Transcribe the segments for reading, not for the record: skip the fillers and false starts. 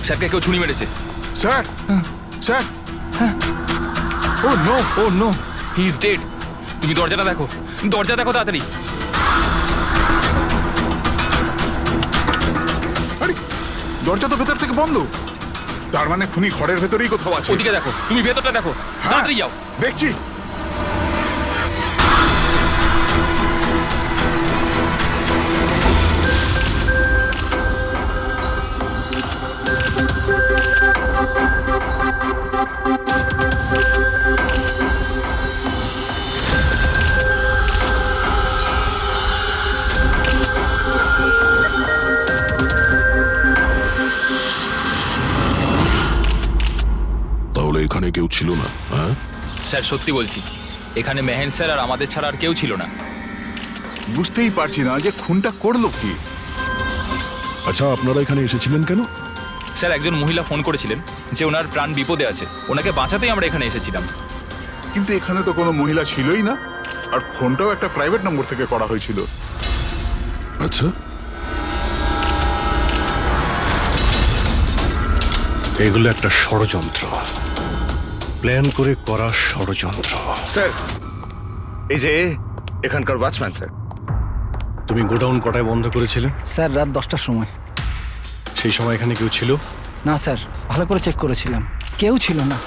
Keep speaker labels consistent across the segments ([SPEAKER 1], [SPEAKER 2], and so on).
[SPEAKER 1] স্যারকে কেউ ছুরি মেরেছে।
[SPEAKER 2] Sir sir oh no
[SPEAKER 1] oh no, he is dead. তুমি দরজাটা দেখো, দরজা দেখো তাড়াতাড়ি।
[SPEAKER 2] আরে দরজা তো ভেতর থেকে বন্ধ, তার মানে খুনি ঘরের ভেতরেই কোথাও আছে।
[SPEAKER 1] ওদিকে দেখো, তুমি ভেতরটা দেখো, তাড়াতাড়ি যাও।
[SPEAKER 2] দেখছি।
[SPEAKER 3] তাহলে এখানে কেউ ছিল না? হ্যাঁ
[SPEAKER 1] স্যার সত্যি বলছি, এখানে মেহেন স্যার আর আমাদের ছাড়া আর কেউ ছিল না।
[SPEAKER 2] বুঝতেই পারছি না যে খুনটা করলো কি।
[SPEAKER 3] আচ্ছা, আপনারা এখানে এসেছিলেন কেন?
[SPEAKER 1] স্যার একজন মহিলা ফোন করেছিলেন যে ওনার প্রাণ বিপদে আছে, ওনাকে বাঁচাতেই আমরা এখানে এসেছিলাম।
[SPEAKER 2] কিন্তু এখানে তো কোনো মহিলা ছিলই না, আর ফোনটাও একটা প্রাইভেট নম্বর থেকে করা হয়েছিল।
[SPEAKER 3] আচ্ছা,
[SPEAKER 4] এগুলো একটা ষড়যন্ত্র, প্ল্যান করে করা ষড়যন্ত্র।
[SPEAKER 5] স্যার, এই যে এখানকার ওয়াচম্যান স্যার।
[SPEAKER 4] তুমি গোডাউন কটায় বন্ধ করেছিলে?
[SPEAKER 6] স্যার রাত 10টার সময়।
[SPEAKER 4] সেই সময় এখানে কেউ ছিল?
[SPEAKER 6] না স্যার, ভালো করে চেক করেছিলাম, কেউ ছিল না।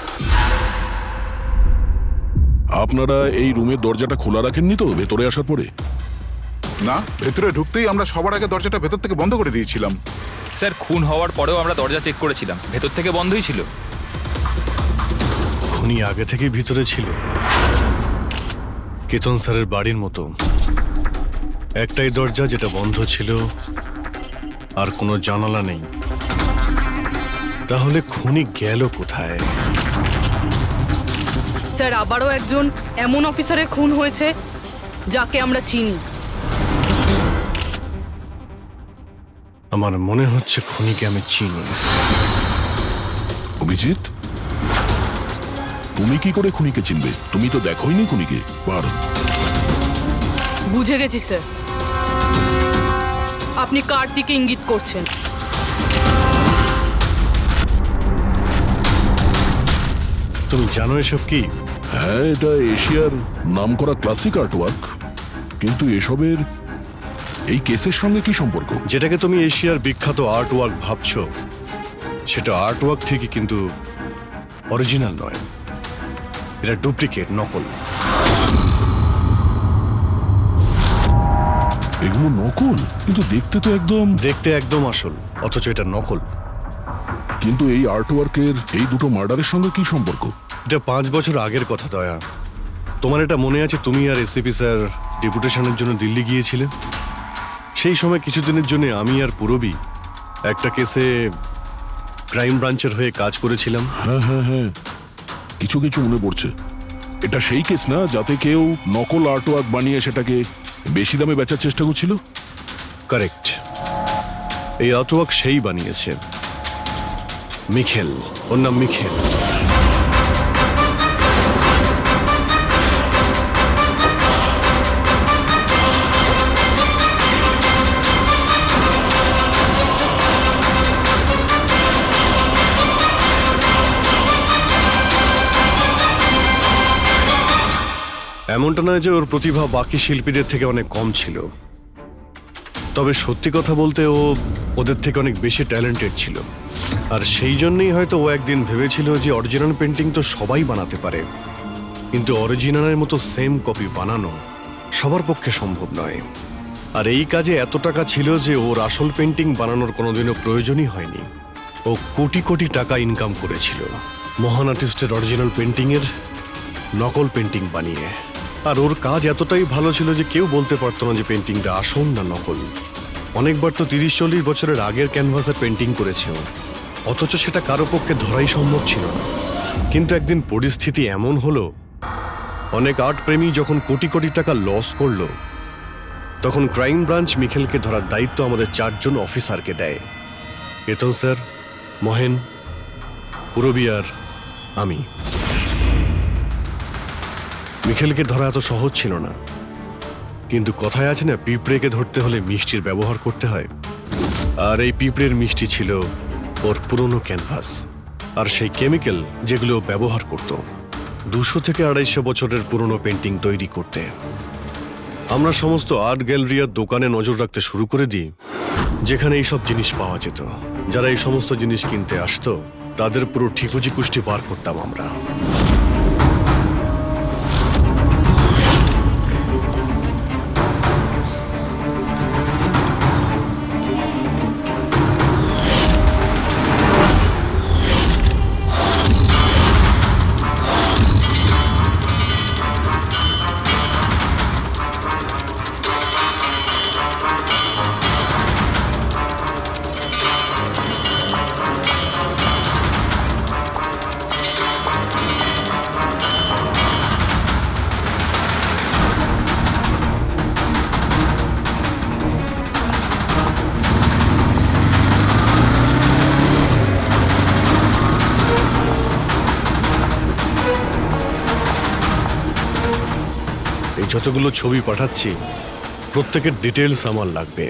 [SPEAKER 3] আপনারা এই রুমের দরজাটা খোলা রাখেননি তো ভেতরে আসার পরে?
[SPEAKER 2] না, ভেতরে ঢুকতেই আমরা সবার আগে দরজাটা ভেতর থেকে বন্ধ করে দিয়েছিলাম।
[SPEAKER 1] স্যার খুন হওয়ার পরেও আমরা দরজা চেক করেছিলাম, ভেতর থেকে বন্ধই ছিল।
[SPEAKER 4] খুনি আগে থেকেই ভিতরে ছিল, কেতন স্যারের বাড়ির মতো। একটাই দরজা যেটা বন্ধ ছিল, আর কোনো জানালা নেই। তাহলে খুনি গেল কোথায়?
[SPEAKER 7] স্যার আবারও একজন এমন অফিসারের খুন হয়েছে যাকে আমরা চিনি।
[SPEAKER 4] আমার মনে হচ্ছে খুনিকে আমি চিনি।
[SPEAKER 3] অভিজিৎ, তুমি কি করে খুনিকে চিনবে? তুমি তো দেখোইনি খুনিকে।
[SPEAKER 7] বুঝে গেছি স্যার, আপনি কার দিকে ইঙ্গিত করছেন।
[SPEAKER 4] তুমি জানো এসব কি?
[SPEAKER 3] হ্যাঁ, এটা এশিয়ার নামকরা ক্লাসিক আর্টওয়ার্ক, কিন্তু এসবের এই কেসের সঙ্গে কি সম্পর্ক?
[SPEAKER 4] যেটাকে তুমি এশিয়ার বিখ্যাত আর্ট ওয়ার্ক ভাবছো, সেটা আর্ট ওয়ার্ক ঠিকই, কিন্তু অরিজিনাল নয়। এটা ডুপ্লিকেট, নকল।
[SPEAKER 3] এগুলো নকল, কিন্তু দেখতে
[SPEAKER 4] একদম আসল, অথচ এটা নকল।
[SPEAKER 3] কিন্তু এই আর্টওয়ার্কের এই দুটো মার্ডারের সঙ্গে কি সম্পর্ক?
[SPEAKER 4] এটা 5 বছর আগের কথা দয়া। তোমার এটা মনে আছে? তুমি আর এসিপি স্যার ডেপুটেশনের জন্য দিল্লি গিয়েছিলে। সেই সময় কিছুদিনের জন্য আমি আর পুরবী একটা কেসে ক্রাইম ব্রাঞ্চের হয়ে কাজ করেছিলাম।
[SPEAKER 3] হ্যাঁ হ্যাঁ হ্যাঁ, কিছু কিছু মনে পড়ছে। এটা সেই কেস না যাতে কেউ নকল আর্টওয়ার্ক বানিয়ে সেটাকে বেশি দামে বেচার চেষ্টা করছিল?
[SPEAKER 4] কারেক্ট, এই আর্টওয়ার্ক সেই বানিয়েছে, মিখেল। ওর নাম মিখেল। এমনটা নয় যে ওর প্রতিভা বাকি শিল্পীদের থেকে অনেক কম ছিল, তবে সত্যি কথা বলতে ও ওদের থেকে অনেক বেশি ট্যালেন্টেড ছিল। আর সেই জন্যই হয়তো ও একদিন ভেবেছিল যে অরিজিনাল পেন্টিং তো সবাই বানাতে পারে, কিন্তু অরিজিনালের মতো সেম কপি বানানো সবার পক্ষে সম্ভব নয়। আর এই কাজে এত টাকা ছিল যে ওর আসল পেন্টিং বানানোর কোনোদিনও প্রয়োজনই হয়নি। ও কোটি কোটি টাকা ইনকাম করেছিল মহান আর্টিস্টের অরিজিনাল পেন্টিংয়ের নকল পেন্টিং বানিয়ে। আর ওর কাজ এতটাই ভালো ছিল যে কেউ বলতে পারতো না যে পেন্টিংটা আসল না নকল। অনেকবার তো 30-40 বছরের আগের ক্যানভাসের পেন্টিং করেছে ও, অথচ সেটা কারো পক্ষে ধরাই সম্ভব ছিল না। কিন্তু একদিন পরিস্থিতি এমন হলো, অনেক আর্ট প্রেমী যখন কোটি কোটি টাকা লস করলো, তখন ক্রাইম ব্রাঞ্চ মিখেলকে ধরার দায়িত্ব আমাদের 4 জন অফিসারকে দেয়। কেতন স্যার, মহেন, পুরবী আর আমি। মিখেলকে ধরা এত সহজ ছিল না, কিন্তু কথায় আছে না, পিঁপড়েকে ধরতে হলে মিষ্টির ব্যবহার করতে হয়। আর এই পিঁপড়ের মিষ্টি ছিল ওর পুরনো ক্যানভাস আর সেই কেমিক্যাল যেগুলো ও ব্যবহার করত 200 থেকে 250 বছরের পুরনো পেন্টিং তৈরি করতে। আমরা সমস্ত আর্ট গ্যালারি আর দোকানে নজর রাখতে শুরু করে দিই যেখানে এইসব জিনিস পাওয়া যেত। যারা এই সমস্ত জিনিস কিনতে আসতো তাদের পুরো ঠিকুজি কুষ্টি বার করতাম আমরা। এই যতগুলো ছবি পাঠাচ্ছি প্রত্যেকের ডিটেলস আমার লাগবে।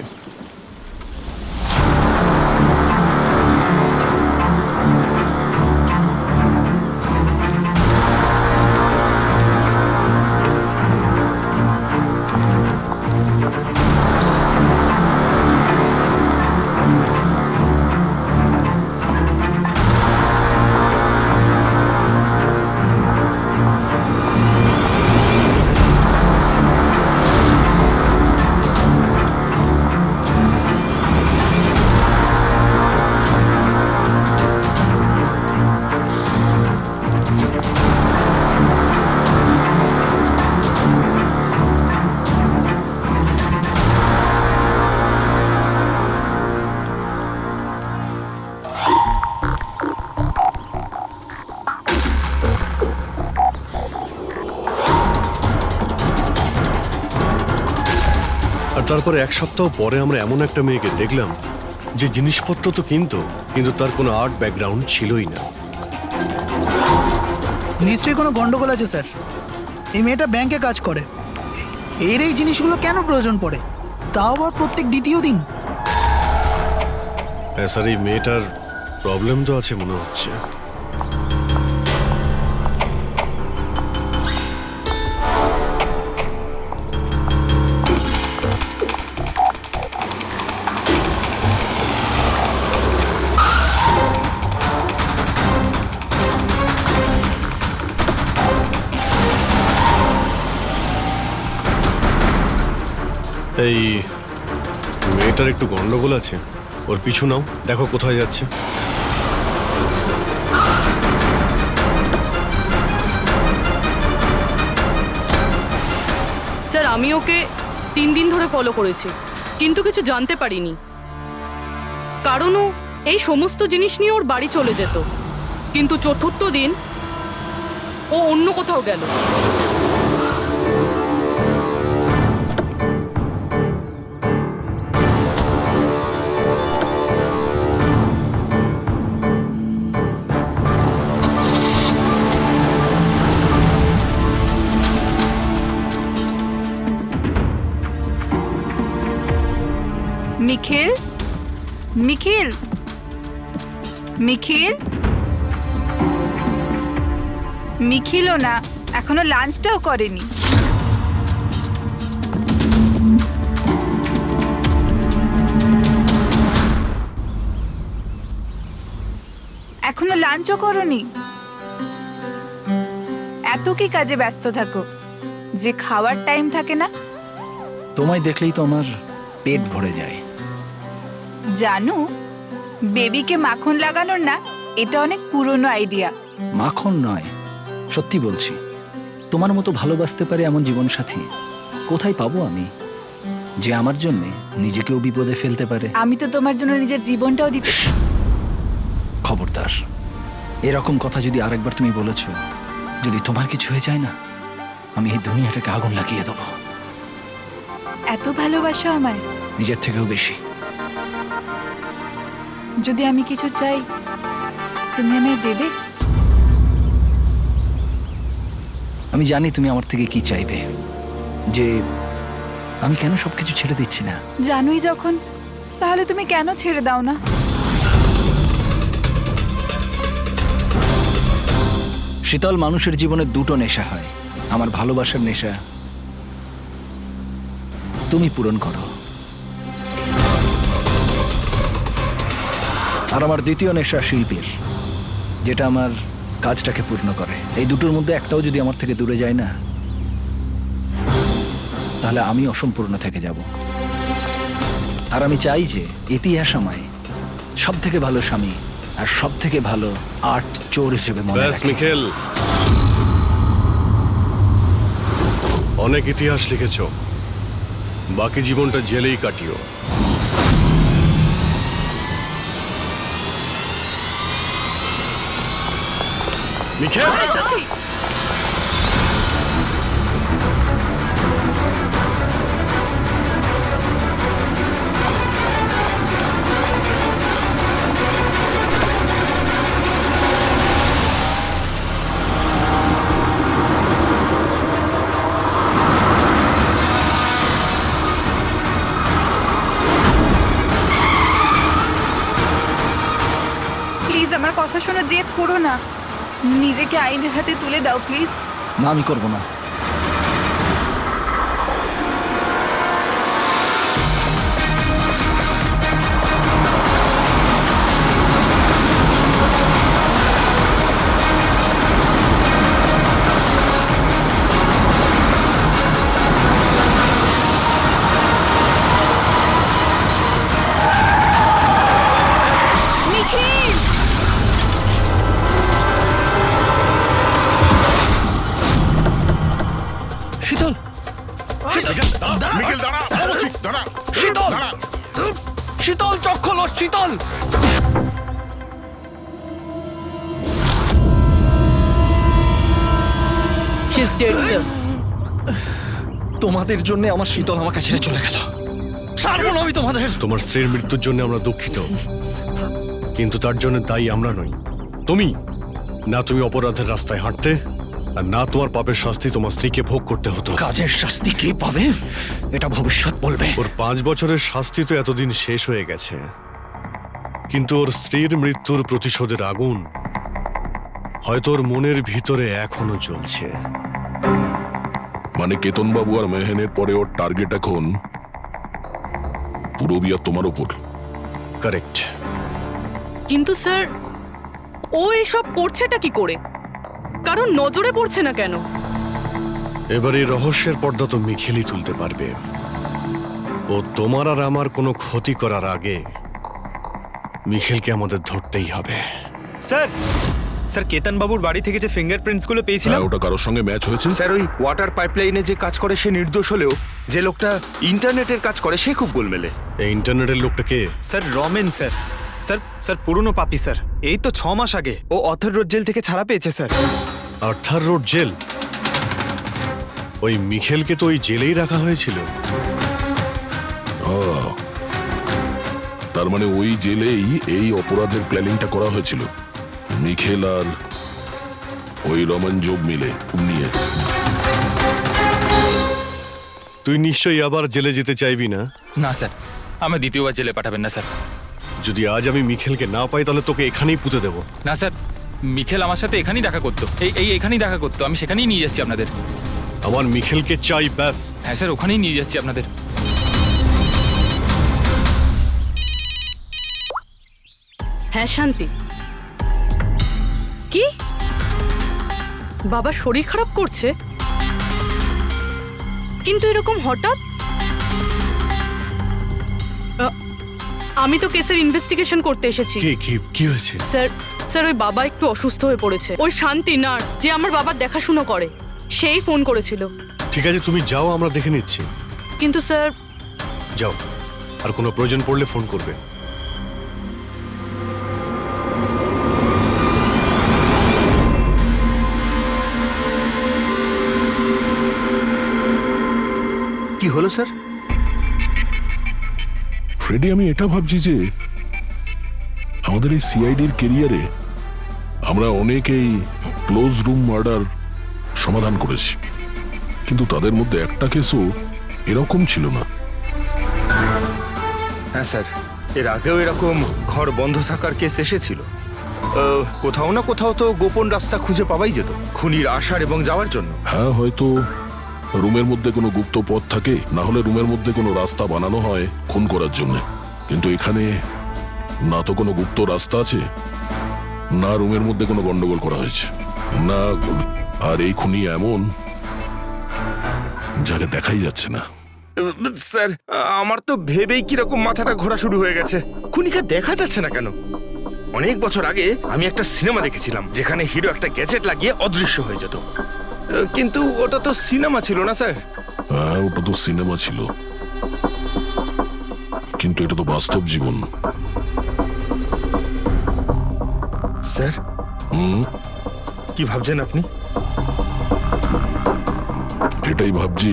[SPEAKER 4] আর তারপরে 1 সপ্তাহ পরে আমরা এমন একটা মেয়েকে দেখলাম যে জিনিসপত্র তো কিন্তু তার কোনো আর্ট ব্যাকগ্রাউন্ড ছিলই না।
[SPEAKER 8] নিশ্চয়ই কোনো গন্ডগোল আছে স্যার। এই মেয়েটা ব্যাংকে কাজ করে, এর এই জিনিসগুলো কেন প্রয়োজন পড়ে, তাও আবার প্রত্যেক দ্বিতীয় দিন?
[SPEAKER 4] হ্যাঁ স্যার, এই মেয়েটার প্রবলেম তো আছে মনে হচ্ছে। এই মেয়েটার একটু গন্ডগোল আছে, ওর পিছু নাও, দেখো কোথায় যাচ্ছে।
[SPEAKER 7] স্যার আমি ওকে 3 দিন ধরে ফলো করেছি, কিন্তু কিছু জানতে পারিনি। কারণ ও এই সমস্ত জিনিস নিয়ে ওর বাড়ি চলে যেত, কিন্তু 4র্থ দিন ও অন্য কোথাও গেল।
[SPEAKER 9] নিখিল, নিখিল, নিখিল, নিখিলও না, এখনো লাঞ্চটাও করেনি। এখনো লাঞ্চও করনি? এত কি কাজে ব্যস্ত থাকো যে খাওয়ার টাইম থাকে না?
[SPEAKER 6] তোমায় দেখলেই তো আমার পেট ভরে যায়।
[SPEAKER 9] জানো, বেবিকে মাখন লাগানোর না, এটা অনেক পুরনো আইডিয়া।
[SPEAKER 6] মাখন নয়, সত্যি বলছি, তোমার মতো ভালোবাসতে পারে এমন জীবনসাথী কোথায় পাবো আমি, যে আমার জন্য নিজেকেও বিপদে ফেলতে পারে।
[SPEAKER 9] আমি তো তোমার জন্য নিজের জীবনটাও দিতে।
[SPEAKER 6] খবরদার, এরকম কথা যদি আরেকবার তুমি বলেছ, যদি তোমার কিছু হয়ে যায় না, আমি এই দুনিয়াটাকে আগুন লাগিয়ে দেবো।
[SPEAKER 9] এত ভালোবাসো আমায়?
[SPEAKER 6] নিজের থেকেও বেশি।
[SPEAKER 9] যদি আমি কিছু চাই, তুমি আমায় দেবে?
[SPEAKER 6] আমি জানি তুমি আমার থেকে কি চাইবে, যে আমি কেন সবকিছু ছেড়ে দিচ্ছি না।
[SPEAKER 9] জানোই যখন, তাহলে তুমি কেন ছেড়ে দাও না?
[SPEAKER 6] শীতল, মানুষের জীবনে দুটো নেশা হয়, আমার ভালোবাসার নেশা তুমি পূরণ করো, আর আমার দ্বিতীয় নেশা শিল্পীর, যেটা আমার কাজটাকে পূর্ণ করে। এই দুটোর মধ্যে একটাও যদি আমার থেকে দূরে যায় না, তাহলে আমি অসম্পূর্ণ থেকে যাব। আর আমি চাই যে ইতিহাস আমায় সব থেকে ভালো স্বামী আর সব থেকে ভালো আর্ট চোর হিসেবে মনে
[SPEAKER 4] ব্যাস
[SPEAKER 6] রাখে।
[SPEAKER 4] মিখেল, অনেক ইতিহাস লিখেছ, বাকি জীবনটা জেলেই কাটিও। মিখেল,
[SPEAKER 9] প্লিজ আমার কথা শোনো, জেদ করো না, নিজেকে আইনের হাতে তুলে দাও প্লিজ।
[SPEAKER 6] না, আমি করব না।
[SPEAKER 9] নিখিল!
[SPEAKER 6] শীতল,
[SPEAKER 2] মিখেল দাঁড়া, বলছি, দাঁড়া,
[SPEAKER 6] শীতল,
[SPEAKER 2] দাঁড়া।
[SPEAKER 6] শীতল, চোখ খোলো, শীতল।
[SPEAKER 7] She is dead, sir.
[SPEAKER 6] তোমাদের জন্য আমার শীতল আমাকে ছেড়ে চলে গেল। ছাড়বো না আমি তোমাদের।
[SPEAKER 4] তোমার স্ত্রীর মৃত্যুর জন্য আমরা দুঃখিত, কিন্তু তার জন্য দায়ী আমরা নই, তুমি। না তুমি অপরাধের রাস্তায় হাঁটতে, আর না তোমার পাপের শাস্তি তোমার স্ত্রীকে ভোগ করতে হতো।
[SPEAKER 6] কাজের শাস্তি কে পাবে এটা ভবিষ্যৎ বলবে।
[SPEAKER 4] ওর 5 বছরের শাস্তি তো এতদিন শেষ হয়ে গেছে, কিন্তু ওর স্ত্রীর মৃত্যুর প্রতিশোধের আগুন হয়তো ওর মনের ভিতরে এখনো জ্বলছে।
[SPEAKER 3] মানে কেতন বাবু আর মেহেনের পরে ওর টার্গেট এখন পুরো তোমার ওপর।
[SPEAKER 4] কারেক্ট।
[SPEAKER 7] কিন্তু স্যার, ও এসব করছেটা কি করে? কারণ নজরে পড়ছে না কেন?
[SPEAKER 4] এবার এই রহস্যের পর্দা তো মিখেলই তুলতে পারবে। ও তোমার আর আমার কোনো ক্ষতি করার আগে মিখেলকে আমাদের ধরতেই হবে।
[SPEAKER 10] স্যার, স্যার কেতন বাবুর বাড়ি থেকে যে ফিঙ্গারপ্রিন্টসগুলো পেয়েছিলাম,
[SPEAKER 3] হ্যাঁ, ওটা কারোর সঙ্গে ম্যাচ হয়েছে?
[SPEAKER 5] স্যার ওই ওয়াটার পাইপলাইনে যে কাজ করে সে নির্দোষ হলেও যে লোকটা ইন্টারনেটের কাজ করে সে খুব গোলমেলে।
[SPEAKER 4] এই ইন্টারনেটের লোকটা কে?
[SPEAKER 10] Sir Ramen sir. Sir sir পুরনো পাপি স্যার, এই তো 6 মাস আগে ও অথর রোড জেল থেকে ছাড়া পেয়েছে স্যার।
[SPEAKER 4] Arthur road jail? ওই মিখেলকে তো ওই জেলেই রাখা হয়েছিল।
[SPEAKER 3] তার মানে ওই জেলেই এই অপরাধের প্ল্যানিংটা করা হয়েছিল, মিখেল আর ওই রমন যোগ মিলে নিয়ে।
[SPEAKER 4] তুই নিশ্চয়ই আবার জেলে যেতে চাইবি না?
[SPEAKER 1] না স্যার, আমার দ্বিতীয়বার জেলে পাঠাবেন না স্যার।
[SPEAKER 4] যদি আজ আমি মিখেলকে না পাই তাহলে তোকে এখানেই পুঁতে দেবো।
[SPEAKER 1] না স্যার, মিখেল আমার সাথে এখানেই দেখা করতো, এখানেই দেখা করতো, আমি সেখানেই নিয়ে যাচ্ছি আপনাদের।
[SPEAKER 4] আমার মিখেলকে চাই, ব্যাস।
[SPEAKER 1] হ্যাঁ স্যার, ওখানেই নিয়ে যাচ্ছি আপনাদের।
[SPEAKER 7] হ্যাঁ শান্তি। কি? বাবা শরীর খারাপ করছে? কিন্তু এরকম হঠাৎ? আমি তো কেসের ইনভেস্টিগেশন করতে এসেছি।
[SPEAKER 4] কি হয়েছে?
[SPEAKER 7] স্যার ওই বাবা একটু অসুস্থ হয়ে পড়েছে। ওই শান্তি নার্স যে আমার বাবার দেখাশুনো করে, সেই ফোন করেছিল।
[SPEAKER 4] ঠিক আছে, তুমি যাও, আমরা দেখে নিচ্ছি।
[SPEAKER 7] কিন্তু স্যার।
[SPEAKER 4] যাও, আর কোনো প্রয়োজন পড়লে ফোন করবে।
[SPEAKER 5] কি হলো স্যার?
[SPEAKER 3] ফ্রেডি, আমি এটা ভাবছি যে আমাদের এই সিআইডির কেরিয়ারে আমরা অনেকেই ক্লোজ রুম মার্ডার সমাধান করেছি, কিন্তু তাদের মধ্যে একটা কেসও এরকম ছিল না।
[SPEAKER 5] হ্যাঁ স্যার, এর আগেও এরকম ঘর বন্ধ থাকার কেস এসেছিল, কোথাও না কোথাও তো গোপন রাস্তা খুঁজে পাওয়াই যেত খুনির আসার এবং যাওয়ার জন্য।
[SPEAKER 3] হ্যাঁ, হয়তো রুমের মধ্যে কোনো গুপ্ত পথ থাকে, না হলে রুমের মধ্যে কোনো রাস্তা বানানো হয় খুন করার জন্য। কিন্তু এখানে না তো কোনো গুপ্ত রাস্তা আছে, না রুমের মধ্যে কোনো গন্ডগোল করা হয়েছে, না। আর এই খুনি এমন যাকে দেখাই যাচ্ছে না।
[SPEAKER 5] স্যার, আমার তো ভেবেই কিরকম মাথাটা ঘোরা শুরু হয়ে গেছে। খুনিকে দেখা যাচ্ছে না কেন? অনেক বছর আগে আমি একটা সিনেমা দেখেছিলাম যেখানে হিরো একটা গ্যাজেট লাগিয়ে অদৃশ্য হয়ে যেত, কিন্তু ওটা তো সিনেমা ছিল না স্যার।
[SPEAKER 3] হ্যাঁ, ওটা তো সিনেমা ছিল, কিন্তু এটা তো বাস্তব জীবন।
[SPEAKER 5] স্যার, কি ভাবছেন আপনি?
[SPEAKER 3] এটাই ভাবছি,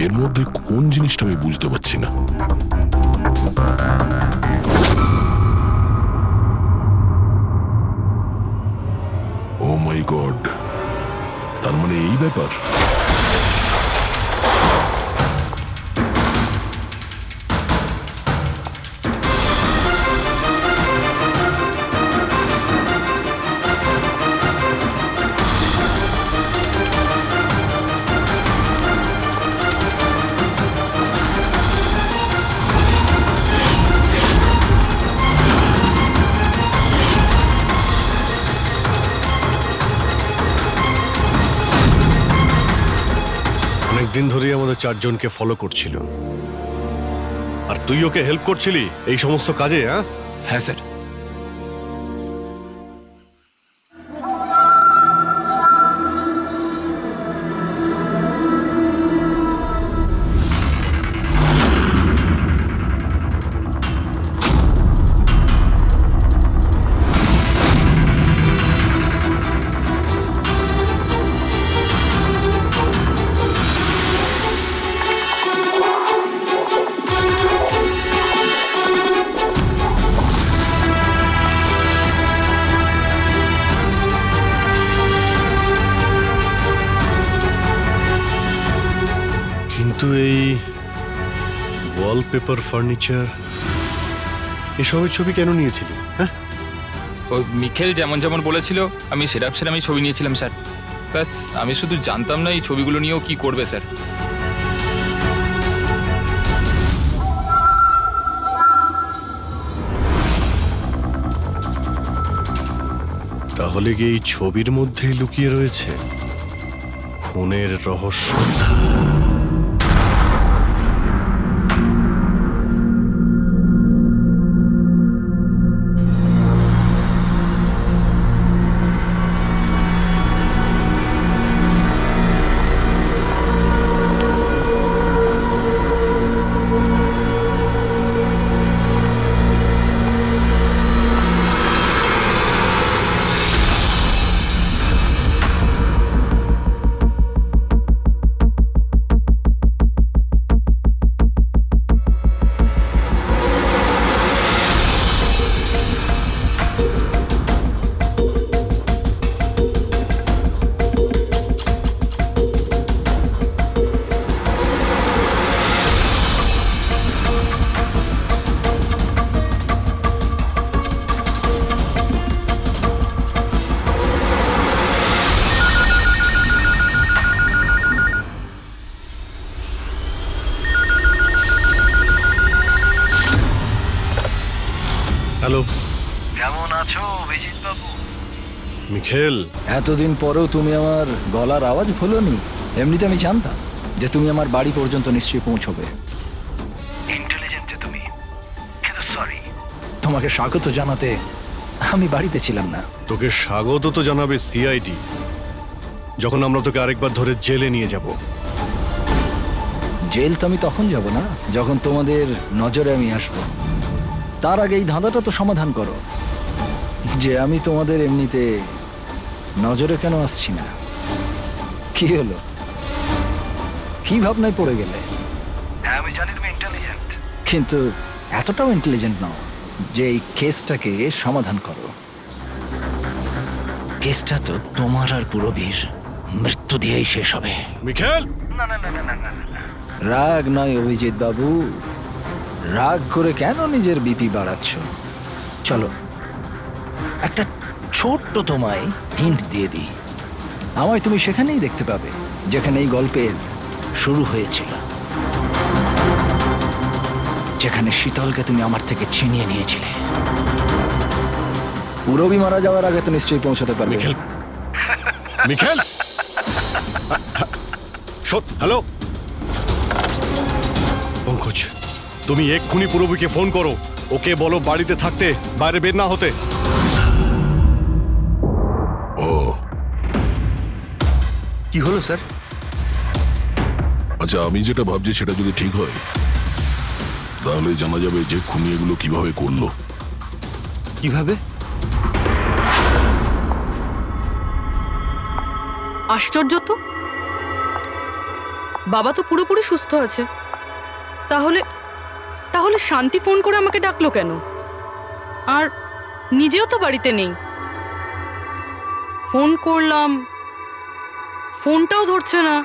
[SPEAKER 3] এর মধ্যে কোন জিনিসটা আমি বুঝতে পারছি না। ও মাই গড, তার মানে এই ব্যাপার।
[SPEAKER 4] অনেকদিন ধরেই আমাদের চারজনকে ফলো করছিল, আর তুই ওকে হেল্প করছিলি এই সমস্ত কাজে। হ্যাঁ
[SPEAKER 1] হ্যাঁ স্যার।
[SPEAKER 4] কিন্তু এই ওয়ালপেপার, ফার্নিচার, এসবের ছবি কেন নিয়েছিলি? হ্যাঁ,
[SPEAKER 1] ওই মিখেল যেমন যেমন বলেছিল আমি সেরকমই ছবি নিয়েছিলাম স্যার। ব্যাস, আমি শুধু জানতাম না এই ছবিগুলো নিয়েও কি করবে স্যার।
[SPEAKER 4] তাহলে কি এই ছবির মধ্যেই লুকিয়ে রয়েছে খুনের রহস্য? হ্যালো,
[SPEAKER 6] কেমন আছো অভিজিৎ বাবু?
[SPEAKER 4] মিখেল।
[SPEAKER 6] এতদিন পরেও তুমি আমার গলার আওয়াজ ভুলোনি। এমনিতে আমি জানতাম যে তুমি আমার বাড়ি পর্যন্ত নিশ্চয়ই পৌঁছবে। ইন্টেলিজেন্ট তুমি, কিন্তু সরি, তোমাকে স্বাগত জানাতে আমি বাড়িতে ছিলাম না।
[SPEAKER 4] তোকে স্বাগত তো জানাবে সিআইডি, যখন আমরা তোকে আরেকবার ধরে জেলে নিয়ে যাব।
[SPEAKER 6] জেল তো আমি তখন যাব না যখন তোমাদের নজরে আমি আসব। তার আগে এই ধাঁধাটা তো সমাধান করো যে আমি তোমাদের এমনিতে নজরে কেন আসছি না। কি হলো, কি ভাবনায় পড়ে গেলে? হ্যাঁ, আমি জানি তুমি ইন্টেলিজেন্ট, কিন্তু এতটাও ইন্টেলিজেন্ট নও যে এই কেসটাকে সমাধান করো। কেসটা তো তোমার আর পুরবীর মৃত্যু দিয়েই শেষ হবে।
[SPEAKER 4] মিখেল,
[SPEAKER 6] রাগ নয় অভিজিৎ বাবু, রাগ করে কেন নিজের বিপি বাড়াচ্ছ? চলো একটা ছোট্ট তোমায় হিন্ট দিয়ে দিই। আমায় তুমি সেখানেই দেখতে পাবে যেখানে এই গল্পের শুরু হয়েছিল, যেখানে শীতলকে তুমি আমার থেকে ছিনিয়ে নিয়েছিলে। পুরবি মারা যাওয়ার আগে তো নিশ্চয়ই পৌঁছতে পারবে।
[SPEAKER 4] মিখেল, মিখেল, হ্যালো পঙ্কজ, তুমি এক্ষুনি পুরবীকে ফোন করো, ওকে বলো বাড়িতে থাকতে, বাইরে বের না হতে।
[SPEAKER 3] ও
[SPEAKER 5] কি হলো স্যার?
[SPEAKER 3] আচ্ছা, আমি যেটা ভাবছি সেটা যদি ঠিক হয় তাহলে জানা যাবে যে খুনি এগুলো কিভাবে করলো।
[SPEAKER 5] কিভাবে?
[SPEAKER 7] আশ্চর্য তো, বাবা তো পুরোপুরি সুস্থ আছে। তাহলে তাহলে শান্তি ফোন করে আমাকে ডাকলো কেন? আর নিজেও তো বাড়িতে নেই। ফোন করলাম, ফোনটাও ধরছে না।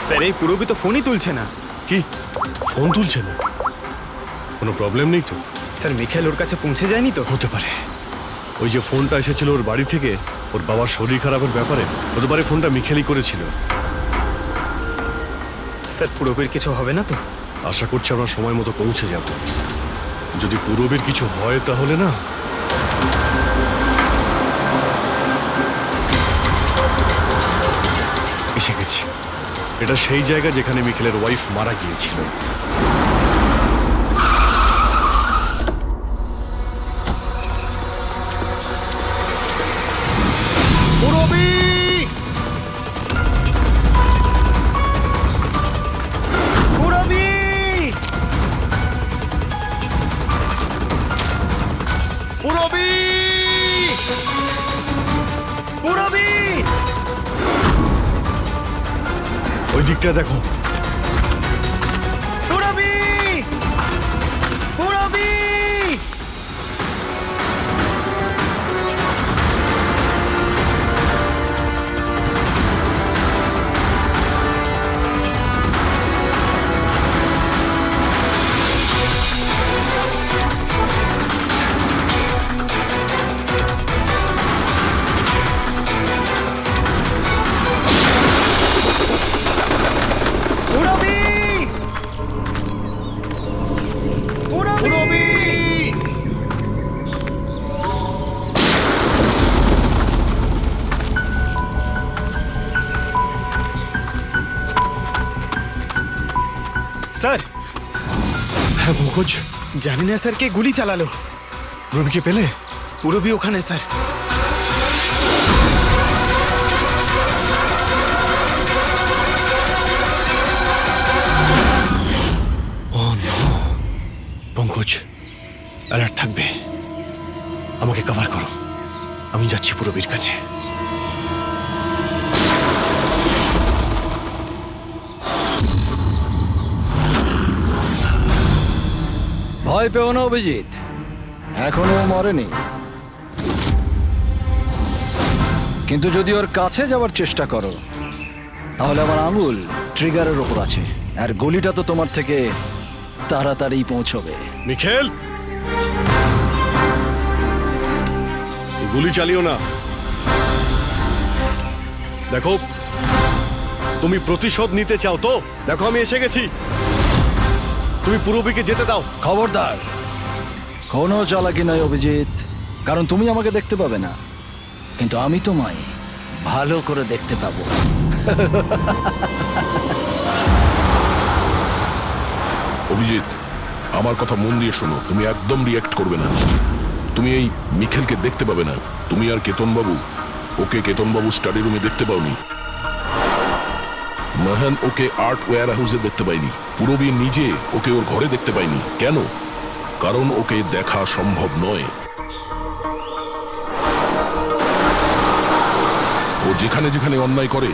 [SPEAKER 10] স্যার এই পুরবি তো ফোনই তুলছে না।
[SPEAKER 4] কি ফোন তুলছে না? কোনো প্রবলেম নেই তো?
[SPEAKER 10] স্যার মিখেল ওর কাছে পৌঁছে যায়নি তো?
[SPEAKER 4] হতে পারে ওই যে ফোনটা এসেছিল ওর বাড়ি থেকে ওর বাবার শরীর খারাপের ব্যাপারে, হতে পারে ফোনটা মিখেলই করেছিল।
[SPEAKER 10] স্যার পুরবির কিছু হবে না তো?
[SPEAKER 4] আশা করছি আমরা সময় মতো পৌঁছে যাব। যদি পুরবীর কিছু হয় তাহলে না, এসে গেছি। এটা সেই জায়গা যেখানে মিখেলের ওয়াইফ মারা গিয়েছিল। ওই দিকটা দেখো।
[SPEAKER 10] স্যার
[SPEAKER 4] হ্যাঁ পঙ্কজ,
[SPEAKER 10] জানি না স্যার কে গুলি চালালো।
[SPEAKER 4] রবিকে পেলে?
[SPEAKER 10] পুরবি ওখানে sir.
[SPEAKER 4] Oh no, Pankaj alert থাকবে, আমাকে কভার করো, আমি যাচ্ছি পুরবীর কাছে।
[SPEAKER 6] ভয় পেও না অভিজিৎ, এখনো ও মরেনি। কিন্তু যদি ওর কাছে যাওয়ার চেষ্টা করো তাহলে আমার আঙুল ট্রিগারের ওপর আছে, আর গুলিটা তো তোমার থেকে তাড়াতাড়ি পৌঁছবে।
[SPEAKER 4] মিখেল, গুলি চালিও না। দেখো, তুমি প্রতিশোধ নিতে চাও তো? দেখো আমি এসে গেছি, তুমি পুরবীকে যেতে দাও।
[SPEAKER 6] খবরদার, কোনো চালাকি নয় অভিজিৎ, কারণ তুমি আমাকে দেখতে পাবে না, কিন্তু আমি তোমায় ভালো করে দেখতে পাবো।
[SPEAKER 3] অভিজিৎ, আমার কথা মন দিয়ে শোনো, তুমি একদম রিয়াক্ট করবে না। তুমি এই মিখেলকে দেখতে পাবে না। তুমি আর কেতনবাবু, ওকে কেতনবাবু স্টাডি রুমে দেখতে পাওনি। মাহান ওকে আর্ট ওয়্যার হাউসে দেখতে পাইনি। পূরবী নিজে ওকে ওর ঘরে দেখতে পাইনি। কেন? কারণ ওকে দেখা সম্ভব নয়। ও যেখানে যেখানে অন্যায় করে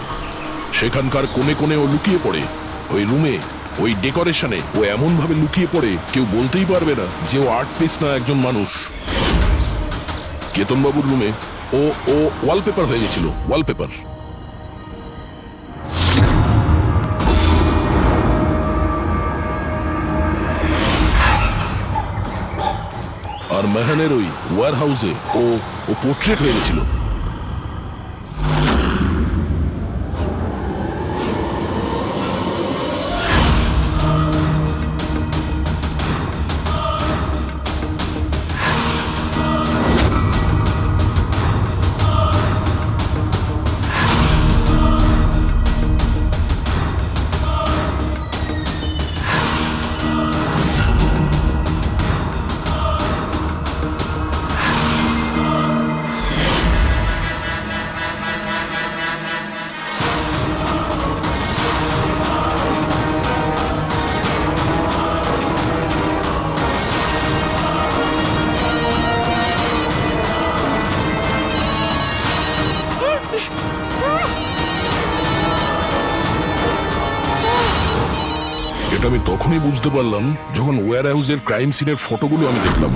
[SPEAKER 3] সেখানকার কোণে কোণে ও লুকিয়ে পড়ে। ওই রুমে, ওই ডেকোরেশনে ও এমন ভাবে লুকিয়ে পড়ে কেউ বলতেই পারবে না যে ও আর্ট পিস না একজন মানুষ। কেতনবাবুর রুমে ও ও ওয়ালপেপার হয়ে গেছিল, ওয়ালপেপার। আর মেহানের ওই ওয়্যার হাউসে ও ও পোর্ট্রেট হয়ে গেছিল। এটা আমি তখনই বুঝতে পারলাম যখন ওয়্যার হাউসের ক্রাইম সিনের ফটোগুলো আমি দেখলাম।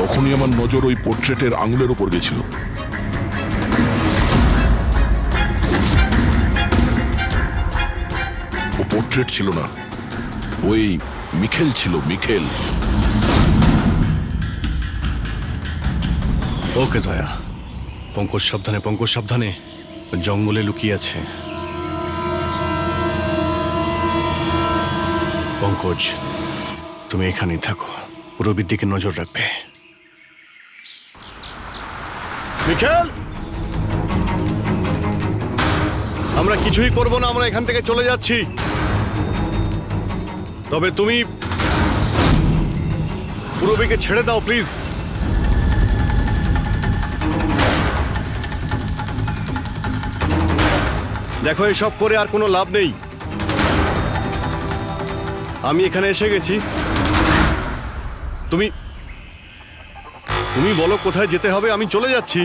[SPEAKER 3] তখনই আমার নজর ওই পোর্ট্রেটের আঙুলের উপর গেছিল। ও পোর্ট্রেট ছিল না, ওই মিখেল ছিল, মিখেল।
[SPEAKER 4] ওকে দয়া, পঙ্কজ সাবধানে, পঙ্কজ সাবধানে, জঙ্গলে লুকিয়ে আছে। পঙ্কজ, তুমি এখানেই থাকো, পূরবীর দিকে নজর রাখবে। মিখেল, আমরা কিছুই করব না, আমরা এখান থেকে চলে যাচ্ছি। তবে তুমি পূরবীকে ছেড়ে দাও প্লিজ। দেখো, এসব করে আর কোনো লাভ নেই। আমি এখানে এসে গেছি, তুমি তুমি বলো কোথায় যেতে হবে, আমি চলে যাচ্ছি।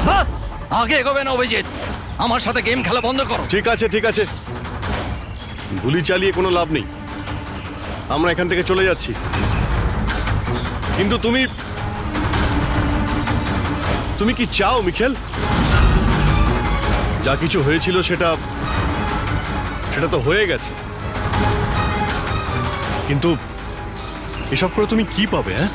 [SPEAKER 6] বাস, আগে এগোবে না অভিজিৎ। আমার সাথে গেম খেলা বন্ধ করো।
[SPEAKER 4] ঠিক আছে, ঠিক আছে, গুলি চালিয়ে কোনো লাভ নেই, আমরা এখান থেকে চলে যাচ্ছি। কিন্তু তুমি তুমি কি চাও মিখেল? যা কিছু হয়েছিল সেটা তো হয়ে গেছে, কিন্তু এসব করে তুমি কি পাবে? হ্যাঁ,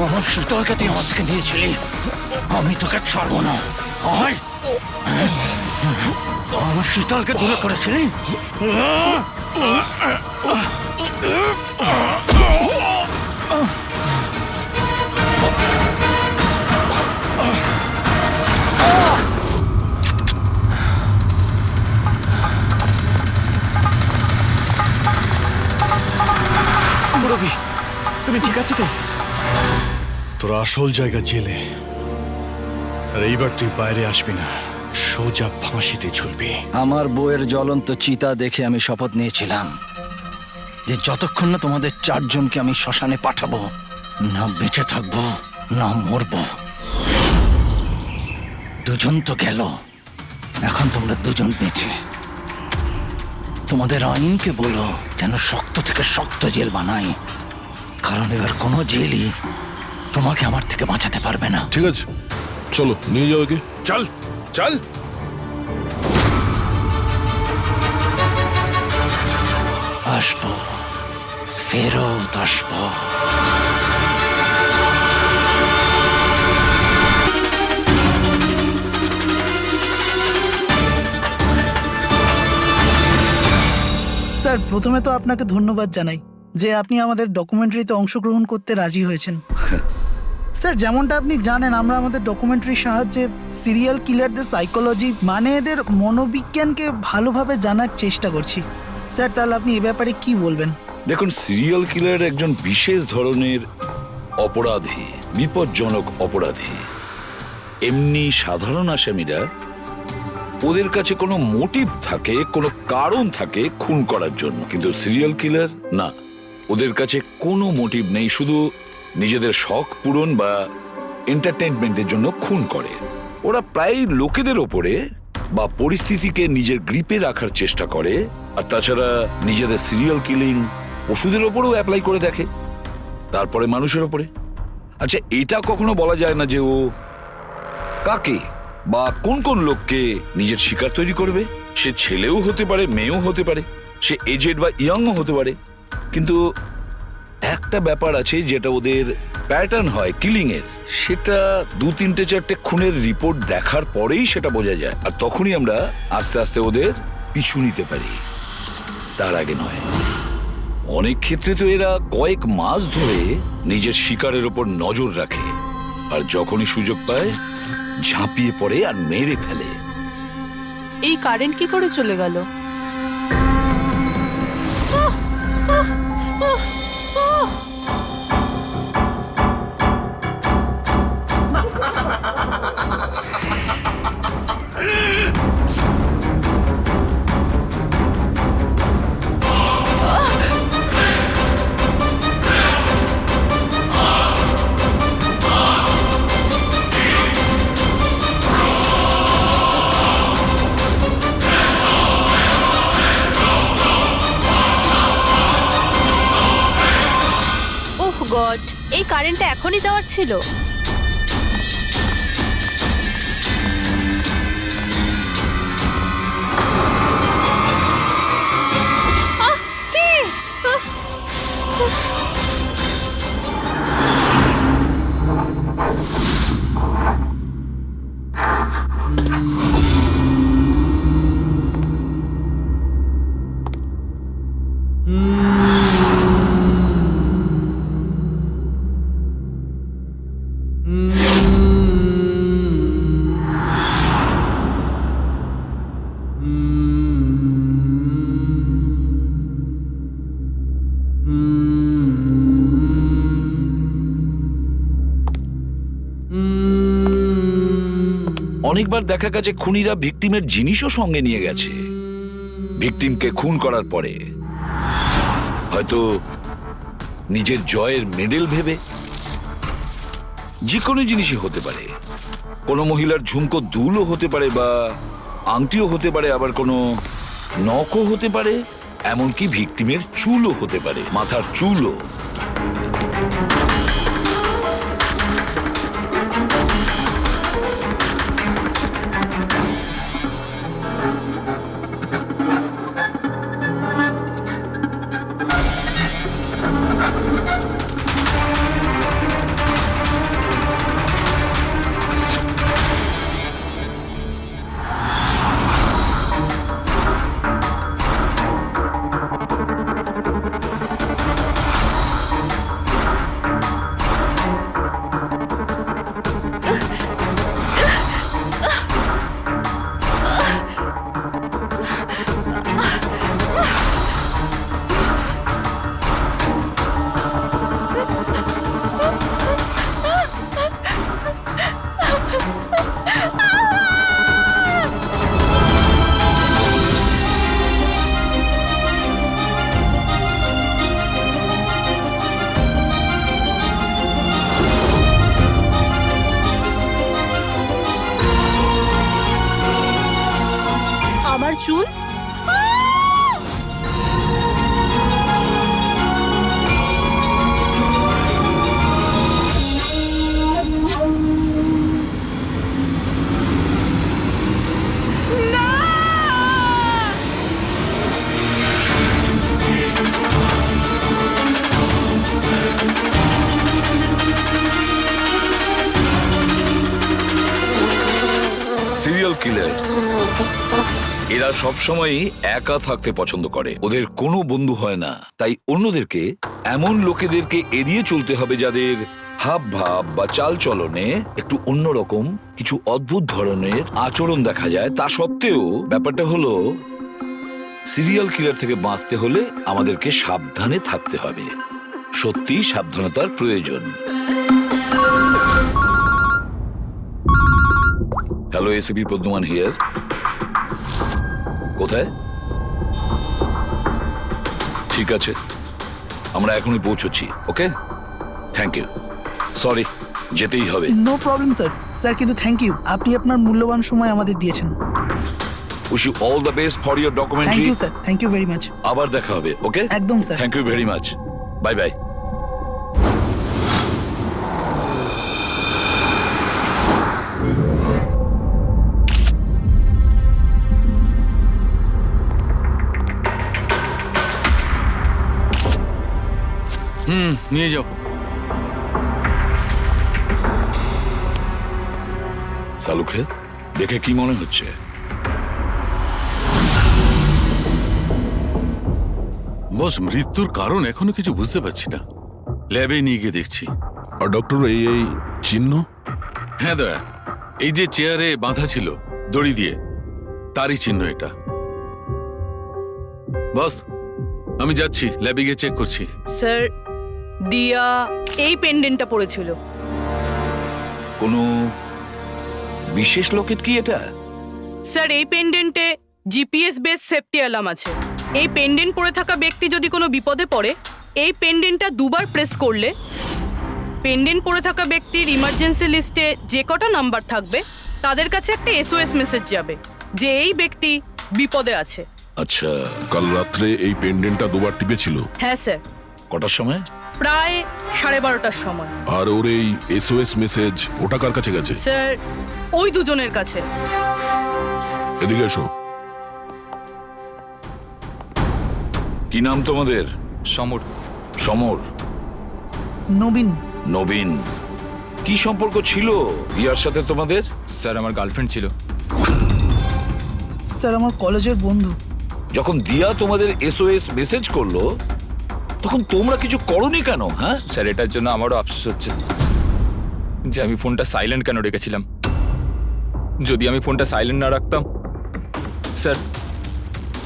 [SPEAKER 6] আমার শীতলকে তুই আমার থেকে নিয়েছিলি, আমি তোকে ছাড়বো না। আমার শীতলকে দূরে করেছিলি।
[SPEAKER 5] তুমি ঠিক আছো তো?
[SPEAKER 4] তোর আসল জায়গা জেলে, আর এইবার তুই বাইরে আসবি না, সোজা ফাঁসিতে ঝুলবি।
[SPEAKER 6] আমার বউয়ের জ্বলন্ত চিতা দেখে আমি শপথ নিয়েছিলাম যে যতক্ষণ না তোমাদের চারজনকে আমি শ্মশানে পাঠাবো, না বেঁচে থাকবো না মরবো। দুজন তো গেল, এখন তোমরা দুজন বেঁচে। তোমাদের আইনকে বলো যেন শক্ত থেকে শক্ত জেল বানাই, কারণ এবার কোনো জেলই তোমাকে আমার থেকে বাঁচাতে পারবে না।
[SPEAKER 3] ঠিক আছে, চলো নিয়ে যাও একে।
[SPEAKER 5] চল চল।
[SPEAKER 6] আসবো, ফেরত আসবো।
[SPEAKER 8] স্যার, প্রথমে তো আপনাকে ধন্যবাদ জানাই যে আপনি আমাদের ডকুমেন্টারিতে অংশগ্রহণ করতে রাজি হয়েছেন। স্যার, যেমনটা আপনি জানেন, আমরা আমাদের ডকুমেন্টারির সাহায্যে সিরিয়াল কিলারদের সাইকোলজি মানে এদের মনোবিজ্ঞানকে ভালোভাবে জানার চেষ্টা করছি। স্যার, তাহলে আপনি এ ব্যাপারে কি বলবেন?
[SPEAKER 11] দেখুন, সিরিয়াল কিলার একজন বিশেষ ধরনের অপরাধী, বিপজ্জনক অপরাধী। এমনি সাধারণ আসামিরা, ওদের কাছে কোনো মোটিভ থাকে, কোনো কারণ থাকে খুন করার জন্য, কিন্তু সিরিয়াল কিলার না, ওদের কাছে কোনো মোটিভ নেই, শুধু নিজেদের শখ পূরণ বা এন্টারটেনমেন্টের জন্য খুন করে। ওরা প্রায় লোকেদের ওপরে বা পরিস্থিতিকে নিজের গ্রিপে রাখার চেষ্টা করে, আর তাছাড়া নিজেদের সিরিয়াল কিলিং ওষুধের ওপরেও অ্যাপ্লাই করে দেখে, তারপরে মানুষের ওপরে। আচ্ছা, এটা কখনো বলা যায় না যে ও কাকে বা কোন কোন লোককে নিজের শিকার তৈরি করবে। সে ছেলেও হতে পারে, মেয়েও হতে পারে, সে এজেড বা ইয়াংও হতে পারে, কিন্তু একটা ব্যাপার আছে যেটা ওদের প্যাটার্ন হয় কিলিং এর, সেটা 2-3-4টে খুনের রিপোর্ট দেখার পরেই সেটা বোঝা যায়, আর তখনই আমরা আস্তে আস্তে ওদের পিছু নিতে পারি, তার আগে নয়। অনেক ক্ষেত্রে তো এরা কয়েক মাস ধরে নিজের শিকারের ওপর নজর রাখে, আর যখনই সুযোগ পায় ঝাঁপিয়ে পড়ে আর মেরে ফেলে।
[SPEAKER 7] এই কারেন্ট কি করে চলে গেল?
[SPEAKER 12] ওহ গড, এই কারেন্টটা এখনই যাওয়ার ছিল। কে?
[SPEAKER 11] অনেকবার দেখা গেছে খুনিরা ভিকটিমের জিনিসও সঙ্গে নিয়ে গেছে। ভিকটিমকে খুন করার পরে হয়তো নিজের জয়ের মেডেল ভেবে, যে কোনো জিনিসই হতে পারে। কোনো মহিলার ঝুমকো দুলও হতে পারে বা আংটিও হতে পারে, আবার কোনো নখও হতে পারে, এমনকি ভিকটিমের চুলও হতে পারে, মাথার চুলও।
[SPEAKER 12] চুল?
[SPEAKER 11] সিরিয়াল কিলার্স এরা সবসময়ই একা থাকতে পছন্দ করে, ওদের কোনো বন্ধু হয় না। তাই অন্যদেরকে, এমন লোকেদেরকে এড়িয়ে চলতে হবে যাদের হাব ভাব বা চাল চলনে একটু অন্যরকম কিছু অদ্ভুত ধরনের আচরণ দেখা যায়। তা সত্ত্বেও ব্যাপারটা হলো, সিরিয়াল কিলার থেকে বাঁচতে হলে আমাদেরকে সাবধানে থাকতে হবে। সত্যি সাবধানতার প্রয়োজন। Hello, ACP Padmaman here. কোথায়? ঠিক আছে, আমরা এখনই পৌঁছচ্ছি। Okay, thank you. সরি, যেতেই হবে।
[SPEAKER 8] No problem sir. স্যার কিন্তু থ্যাংক ইউ, আপনি আপনার মূল্যবান সময় আমাদের দিয়েছেন।
[SPEAKER 11] Wish you all the best for your
[SPEAKER 8] thank
[SPEAKER 11] documentary.
[SPEAKER 8] You sir, thank you very much.
[SPEAKER 11] আবার দেখা হবে। ওকে,
[SPEAKER 8] একদম sir.
[SPEAKER 11] Thank you very much. Bye bye.
[SPEAKER 10] নিয়ে যাও।
[SPEAKER 11] সালুকে দেখে কি মনে হচ্ছে?
[SPEAKER 13] বস, মৃত্যুর কারণ এখনো কিছু বুঝতে পারছি না। ল্যাবে নিয়ে গিয়ে দেখছি।
[SPEAKER 3] আর ডক্টর, এই চিহ্ন?
[SPEAKER 13] হ্যাঁ দয়া, এই যে চেয়ারে বাঁধা ছিল দড়ি দিয়ে, তারই চিহ্ন এটা। বস, আমি যাচ্ছি, ল্যাবে গিয়ে চেক করছি।
[SPEAKER 7] স্যার, দিয়া এই পেন্ডেন্টটা পড়েছিল।
[SPEAKER 11] কোনো বিশেষ লোকের কি এটা?
[SPEAKER 7] স্যার, এই পেন্ডেন্টে জিপিএস বেস সেফটি অ্যালার্ম আছে। এই পেন্ডেন্ট পরে থাকা ব্যক্তি যদি কোনো বিপদে পড়ে, এই পেন্ডেন্টটা দুবার প্রেস করলে পেন্ডেন্ট পরে থাকা ব্যক্তির ইমার্জেন্সি লিস্টে যে কটা নাম্বার থাকবে তাদের কাছে একটা এসওএস মেসেজ যাবে যে এই ব্যক্তি বিপদে আছে।
[SPEAKER 3] আচ্ছা, কাল রাত্রে এই পেন্ডেন্টটা দুবার টিপেছিল?
[SPEAKER 7] হ্যাঁ স্যার।
[SPEAKER 3] কটার সময়?
[SPEAKER 7] প্রায় 12:30টার সময়।
[SPEAKER 3] আর ওর এই এসওএস মেসেজ ওটা কার কাছে গেছে?
[SPEAKER 7] স্যার, ওই দুজনের কাছে।
[SPEAKER 3] এদিকে এসো।
[SPEAKER 11] কি নাম তোমাদের?
[SPEAKER 1] সমর।
[SPEAKER 11] সমর?
[SPEAKER 8] নবীন।
[SPEAKER 11] নবীন। কি সম্পর্ক ছিল দিয়ার সাথে তোমাদের?
[SPEAKER 1] স্যার, আমার গার্লফ্রেন্ড ছিল।
[SPEAKER 8] স্যার, আমার কলেজের বন্ধু।
[SPEAKER 11] যখন দিয়া তোমাদের এসওএস মেসেজ করলো তখন তোমরা কিছু করনি কেন? হ্যাঁ
[SPEAKER 1] স্যার, এটার জন্য আমারও আফসোস হচ্ছে যে আমি ফোনটা সাইলেন্ট কেন রেখেছিলাম। যদি আমি ফোনটা সাইলেন্ট না রাখতাম, স্যার,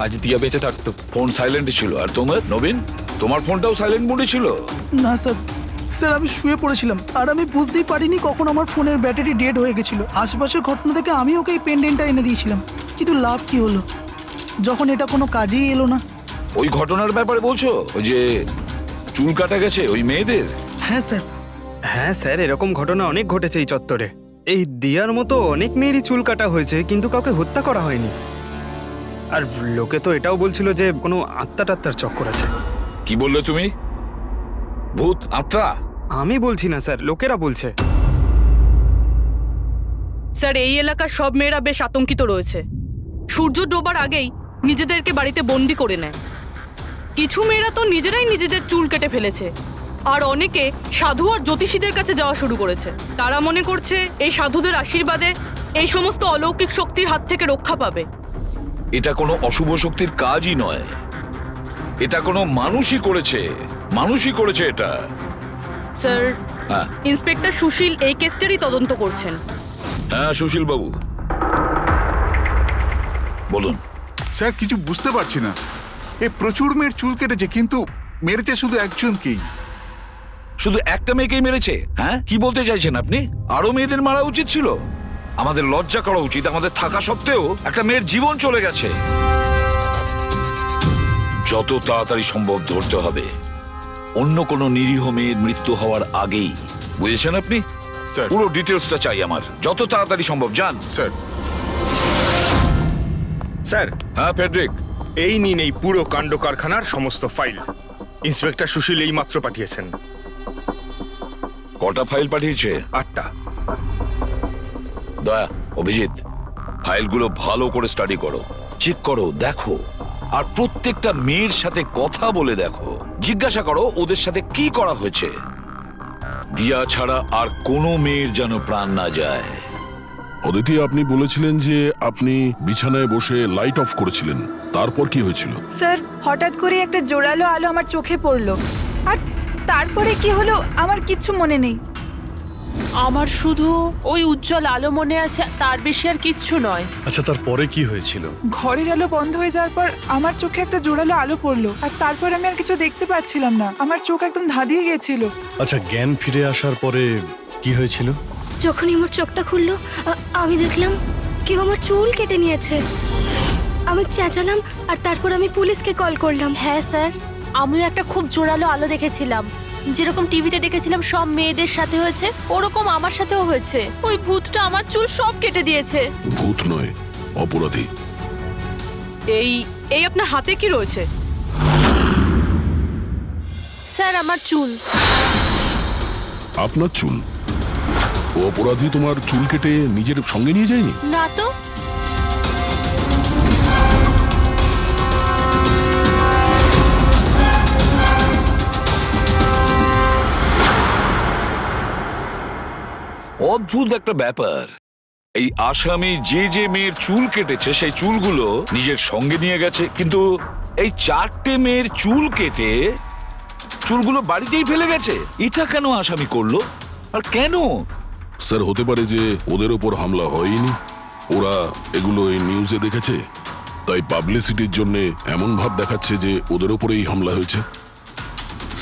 [SPEAKER 1] আজ দিয়া বেঁচে থাকতো।
[SPEAKER 11] ফোন সাইলেন্ট ছিল। আর তোমার নবীন, তোমার ফোনটাও সাইলেন্ট মোডে ছিল?
[SPEAKER 8] না স্যার, স্যার আমি শুয়ে পড়েছিলাম আর আমি বুঝতেই পারিনি কখন আমার ফোনের ব্যাটারি ডেড হয়ে গেছিল। আশেপাশের ঘটনা থেকে আমি ওকে এই পেন্ডেন্টটা এনে দিয়েছিলাম, কিন্তু লাভ কি হলো যখন এটা কোনো কাজেই এলো না।
[SPEAKER 11] ওই ঘটনার ব্যাপারে বলছো? ওই যে চুল কাটা গেছে ওই মেয়েদের?
[SPEAKER 8] হ্যাঁ স্যার।
[SPEAKER 10] হ্যাঁ স্যার, এরকম ঘটনা অনেক ঘটেছে এই চত্বরে। এই দিয়ার মতো অনেক মেয়েরই চুল কাটা হয়েছে, কিন্তু কাউকে হত্যা করা হয়নি। আর লোকে তো এটাও বলছিল যে কোনো আত্মা টাত্মার চক্কর আছে।
[SPEAKER 11] কি বললে তুমি? ভূত, আত্মা?
[SPEAKER 10] আমি বলছি না স্যার, লোকেরা বলছে।
[SPEAKER 7] স্যার, এই এলাকার সব মেয়েরা বেশ আতঙ্কিত রয়েছে। সূর্য ডোবার আগেই নিজেদেরকে বাড়িতে বন্দি করে নেয়। কিছু মেয়েরা তো নিজেরাই নিজেদের চুল কেটে ফেলেছে, আর অনেকে সাধু আর জ্যোতিষীদের কাছে যাওয়া শুরু করেছে। তারা মনে করছে এই সাধুদের আশীর্বাদে এই সমস্ত অলৌকিক শক্তির হাত থেকে রক্ষা পাবে।
[SPEAKER 11] এটা কোনো অশুভ শক্তির কাজই নয়, এটা কোনো মানুষই করেছে। মানুষই করেছে এটা।
[SPEAKER 7] স্যার,
[SPEAKER 11] হ্যাঁ
[SPEAKER 7] ইন্সপেক্টর সুশীল এই কেসটারই তদন্ত করছেন।
[SPEAKER 11] হ্যাঁ, সুশীল বাবু বলুন।
[SPEAKER 2] স্যার, কিছু বুঝতে পারছি না। এ প্রচুর মেয়ের চুল কেটেছে, কিন্তু মেরেছে শুধু একজনকেই।
[SPEAKER 11] শুধু একটা মেয়েকেই মেরেছে? হ্যাঁ, কি বলতে চাইছেন আপনি? আরো মেয়েদের মারা উচিত ছিল? আমাদের লজ্জা করা উচিত। আমাদের থাকা সত্ত্বেও একটা মেয়ের জীবন চলে গেছে। যত তাড়াতাড়ি সম্ভব ধরতে হবে, অন্য কোনো নিরীহ মেয়ের মৃত্যু হওয়ার আগেই। বুঝেছেন আপনি?
[SPEAKER 2] স্যার।
[SPEAKER 11] পুরো ডিটেলসটা চাই আমার, যত তাড়াতাড়ি সম্ভব। যান।
[SPEAKER 2] স্যার।
[SPEAKER 5] স্যার,
[SPEAKER 13] হ্যাঁ ফেডরিক,
[SPEAKER 5] এই নিন এই পুরো কাণ্ড কারখানার সমস্ত ফাইল। ইন্সপেক্টর সুশীল এই মাত্র পাঠিয়েছেন।
[SPEAKER 11] কটা ফাইল পাঠিয়েছে?
[SPEAKER 5] 8টা।
[SPEAKER 11] দয়া, অভিজিৎ, ফাইলগুলো ভালো করে স্টাডি করো, চেক করো, দেখো, আর প্রত্যেকটা মেয়ের সাথে কথা বলে দেখো, জিজ্ঞাসা করো ওদের সাথে কি করা হয়েছে। দিয়া ছাড়া আর কোনো মেয়ের যেন প্রাণ না যায়।
[SPEAKER 3] অদিতি, আপনি বলেছিলেন যে আপনি বিছানায় বসে লাইট অফ করেছিলেন, তারপর কি হয়েছিল?
[SPEAKER 9] স্যার, হঠাৎ করে একটা জোরালো আলো আমার চোখে পড়লো, আর তারপরে কি হলো আমার কিচ্ছু মনে নেই।
[SPEAKER 12] আমার শুধু ওই উজ্জ্বল আলো মনে আছে, তার বেশি আর কিচ্ছু নয়।
[SPEAKER 4] আচ্ছা, তারপরে কি হয়েছিল?
[SPEAKER 14] ঘরের আলো বন্ধ হয়ে যাওয়ার পর আমার চোখে একটা জোরালো আলো পড়লো, আর তারপর আমি আর কিছু দেখতে পাচ্ছিলাম না। আমার চোখ একদম ধাঁধিয়ে গেছিল।
[SPEAKER 4] আচ্ছা, জ্ঞান ফিরে আসার পরে কি হয়েছিল?
[SPEAKER 12] যখনই আমার চোখটা খুললো, আমি দেখলাম কেউ আমার চুল কেটে নিয়েছে। আমি চেঁচালাম আর তারপর আমি পুলিশকে কল করলাম। হ্যাঁ স্যার, আমিও একটা খুব জোরালো আলো দেখেছিলাম, যেরকম টিভিতে দেখেছিলাম সব মেয়েদের সাথে হয়েছে, ওরকম আমার সাথেও হয়েছে। ওই ভূতটা আমার চুল সব কেটে দিয়েছে।
[SPEAKER 3] ভূত নয়, অপরাধী।
[SPEAKER 7] এই এই আপনার হাতে কি রয়েছে?
[SPEAKER 12] স্যার, আমার চুল।
[SPEAKER 3] আপনার চুল? ও অপরাধী তোমার চুল কেটে নিজের সঙ্গে নিয়ে যায়নি?
[SPEAKER 12] না তো।
[SPEAKER 11] অদ্ভুত একটা ব্যাপার, এই আসামি যে যে মেয়ের চুল কেটেছে সেই চুলগুলো নিজের সঙ্গে নিয়ে গেছে, কিন্তু এই 4টে মেয়ের চুল কেটে চুলগুলো বাড়িতেই ফেলে গেছে। এটা কেন আসামি করলো আর কেন?
[SPEAKER 3] স্যার, হতে পারে যে ওদের ওপর হামলা হয়নি, ওরা এগুলো এই নিউজে দেখেছে, তাই পাবলিসিটির জন্য এমন ভাব দেখাচ্ছে যে ওদের ওপরেই হামলা হয়েছে।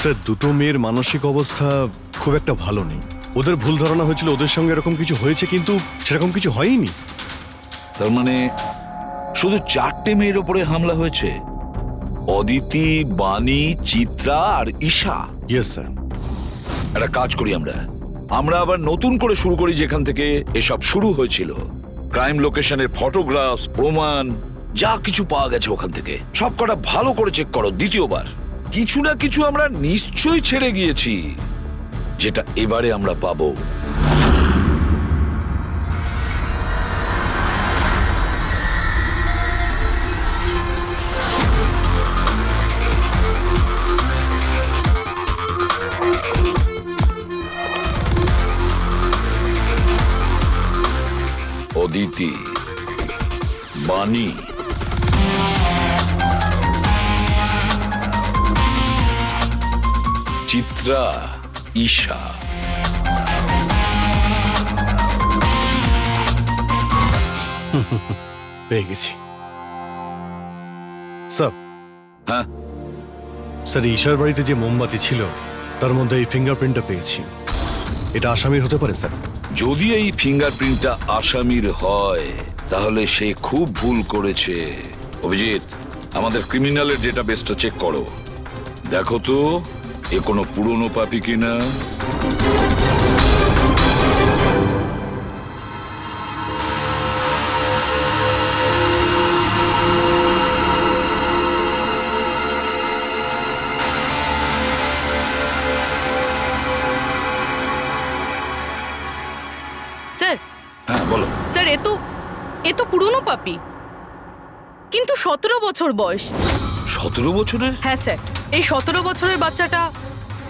[SPEAKER 4] স্যার, দুটো মেয়ের মানসিক অবস্থা খুব একটা ভালো নেই। ওদের ভুল ধারণা হয়েছিল ওদের সঙ্গে এরকম কিছু হয়েছে, কিন্তু সেরকম কিছু হয়নি।
[SPEAKER 11] তার মানে শুধু 4টে মেয়ের ওপরে হামলা হয়েছে? অদিতি, বাণী, চিত্রা আর ঈশা?
[SPEAKER 4] Yes sir.
[SPEAKER 11] একটা কাজ করি, আমরা আবার নতুন করে শুরু করি যেখান থেকে এসব শুরু হয়েছিল। ক্রাইম লোকেশনের ফটোগ্রাফ, প্রমাণ, যা কিছু পাওয়া গেছে ওখান থেকে সব কটা ভালো করে চেক করো দ্বিতীয়বার। কিছু না কিছু আমরা নিশ্চয়ই ছেড়ে গিয়েছি, যেটা এবারে আমরা পাবো। অদিতি, বাণী, চিত্রা, ঈশা।
[SPEAKER 4] পেয়ে গেছি স্যার।
[SPEAKER 11] হ্যাঁ
[SPEAKER 4] স্যার, ঈশার বাড়িতে যে মোমবাতি ছিল তার মধ্যে এই ফিঙ্গারপ্রিন্টটা পেয়েছি। এটা আসামির হতে পারে স্যার।
[SPEAKER 11] যদি এই ফিঙ্গারপ্রিন্টটা আসামির হয় তাহলে সে খুব ভুল করেছে। অভিজিৎ, আমাদের ক্রিমিনালের ডেটাবেসটা চেক করো, দেখো তো এ কোনো পুরনো পাপি কিনা।
[SPEAKER 7] স্যার।
[SPEAKER 11] হ্যাঁ বলো।
[SPEAKER 7] স্যার, এ তো পুরনো পাপি, কিন্তু 17 বছর বয়স।
[SPEAKER 11] 17 বছরের?
[SPEAKER 7] হ্যাঁ স্যার, এই 17 বছরের বাচ্চাটা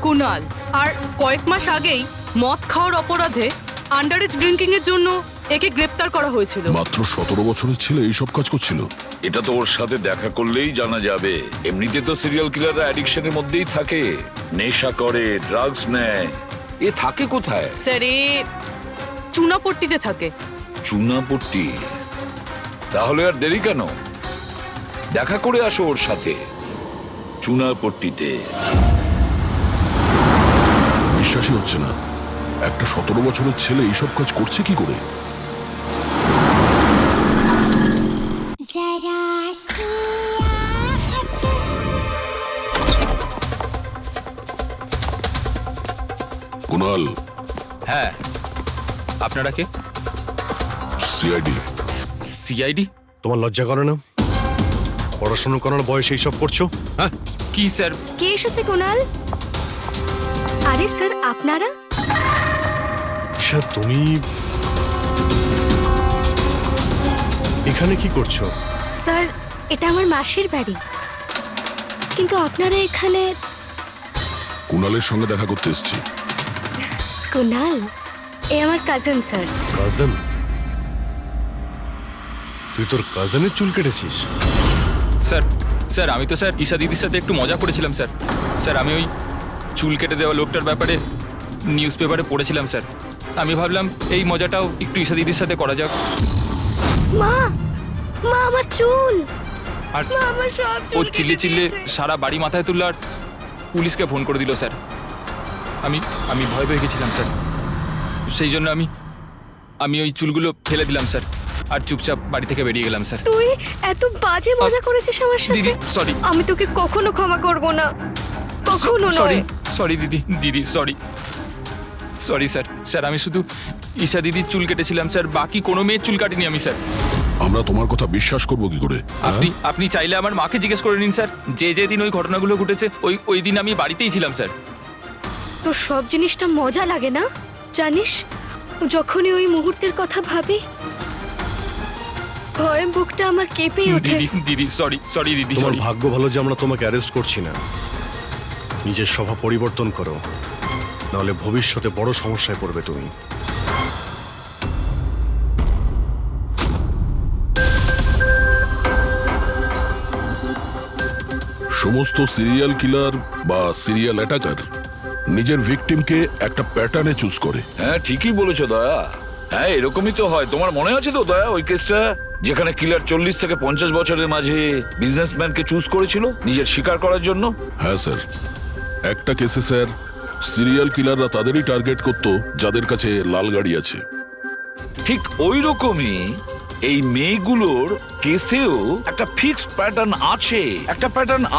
[SPEAKER 7] কুনাল, আর কয়েক মাস আগেই মদ খাওয়ার অপরাধে আন্ডারএজ ড্রিঙ্কিং এর জন্য একে গ্রেপ্তার করা হয়েছিল।
[SPEAKER 3] মাত্র 17 বছরের ছেলে এইসব কাজ করছিল?
[SPEAKER 11] এটা তো ওর সাথে দেখা করলেই জানা যাবে। এমনিতে তো সিরিয়াল কিলাররা অ্যাডিকশনের মধ্যেই থাকে, নেশা করে, ড্রাগস নেয়। এ থাকে কোথায়?
[SPEAKER 7] স্যার, এ চুনাপট্টিতে থাকে।
[SPEAKER 11] চুনাপট্টি? তাহলে আর দেরি কেন, দেখা করে আসো ওর সাথে চুনাপট্টিতে।
[SPEAKER 3] বিশ্বাসই হচ্ছে না, একটা 17 বছরের ছেলে এইসব কাজ করছে কি করে? কুনাল।
[SPEAKER 1] হ্যাঁ, আপনারা কে?
[SPEAKER 3] সিআইডি।
[SPEAKER 1] সিআইডি?
[SPEAKER 4] তোমার লজ্জা করে না? পড়াশোনা করার বয়সে এইসব করছো? হ্যাঁ,
[SPEAKER 1] কি স্যার?
[SPEAKER 12] কে এসেছে কুনাল? আরে স্যার আপনারা?
[SPEAKER 4] ঈশা তুমি এখানে কি করছো?
[SPEAKER 12] স্যার এটা আমার মাসির বাড়ি, কিন্তু আপনারা এখানে?
[SPEAKER 3] কুণালের সঙ্গে দেখা করতে এসেছি।
[SPEAKER 12] কুনাল এ আমার কাজিন স্যার।
[SPEAKER 4] কাজন? তুই তোর কাজনের চুল কেটেছিস?
[SPEAKER 1] স্যার স্যার আমি তো স্যার ঈশা দিদির সাথে একটু মজা করেছিলাম স্যার। স্যার আমি ওই চুল কেটে দেওয়া লোকটার ব্যাপারে নিউজ পেপারে পড়েছিলাম স্যার। আমি ভাবলাম এই মজাটাও একটু ঈশা দিদির সাথে করা যাক।
[SPEAKER 12] মা, মা আমার চুল,
[SPEAKER 1] আর
[SPEAKER 12] মা আমার সব
[SPEAKER 1] ও
[SPEAKER 12] চুল
[SPEAKER 1] চিল্লে
[SPEAKER 12] কেটে
[SPEAKER 1] চিল্লে
[SPEAKER 12] দিয়েছে।
[SPEAKER 1] সারা বাড়ি মাথায় তুললো আর পুলিশকে ফোন করে দিল স্যার। আমি ভয় পেয়ে গেছিলাম স্যার। সেই জন্য আমি ওই চুলগুলো ফেলে দিলাম স্যার, আর চুপচাপ বাড়ি থেকে বেরিয়ে গেলাম স্যার।
[SPEAKER 12] তুই এত বাজে মজা করেছিস আমার সাথে।
[SPEAKER 1] দিদি সরি।
[SPEAKER 12] আমি তোকে কখনো ক্ষমা করব না, কখনো
[SPEAKER 1] সরি
[SPEAKER 12] নয়।
[SPEAKER 1] সরি দিদি সরি সরি স্যার। স্যার আমি শুধু ঈশা দিদির চুল কেটেছিলাম স্যার, বাকি কোনো মেয়ের চুল কাটিনি আমি স্যার।
[SPEAKER 3] আমরা তোমার কথা বিশ্বাস করবো কি করে?
[SPEAKER 1] আপনি চাইলে আমার মাকে জিজ্ঞেস করে নিন স্যার। যে দিন ওই ঘটনাগুলো ঘটেছে ওই দিন আমি বাড়িতেই ছিলাম স্যার।
[SPEAKER 12] তোর সব জিনিসটা মজা লাগে না জানিস? যখনই ওই মুহূর্তের কথা ভাবি ভয়ে বুকটা আমার কেঁপে ওঠে।
[SPEAKER 1] দিদি সরি দিদি
[SPEAKER 4] তোমার
[SPEAKER 1] সরি।
[SPEAKER 4] ভাগ্য ভালো যে আমরা তোমাকে অ্যারেস্ট করছি না। নিজের স্বভাব পরিবর্তন করো, নাহলে ভবিষ্যতে বড় সমস্যায় পড়বে তুমি।
[SPEAKER 3] সমস্ত সিরিয়াল কিলার বা সিরিয়াল অ্যাটাকার নিজের ভিকটিমকে একটা প্যাটার্নে চুজ করে।
[SPEAKER 11] হ্যাঁ ঠিকই বলেছো দয়া। হ্যাঁ এরকমই তো হয়। তোমার মনে আছে তো দয়া ওই কেসটা, যেখানে কিলার 40 থেকে 50 বছরের মাঝে বিজনেসম্যানকে চুজ করেছিল নিজের শিকার করার জন্য?
[SPEAKER 3] হ্যাঁ স্যার, একটা কেসে স্যার সিরিয়াল কিলাররা তাদেরই টার্গেট করতো যাদের কাছে লাল গাড়ি আছে।
[SPEAKER 11] ঠিক ওই রকমই এই মেয়েগুলোর কেসেও একটা ফিক্সড প্যাটার্ন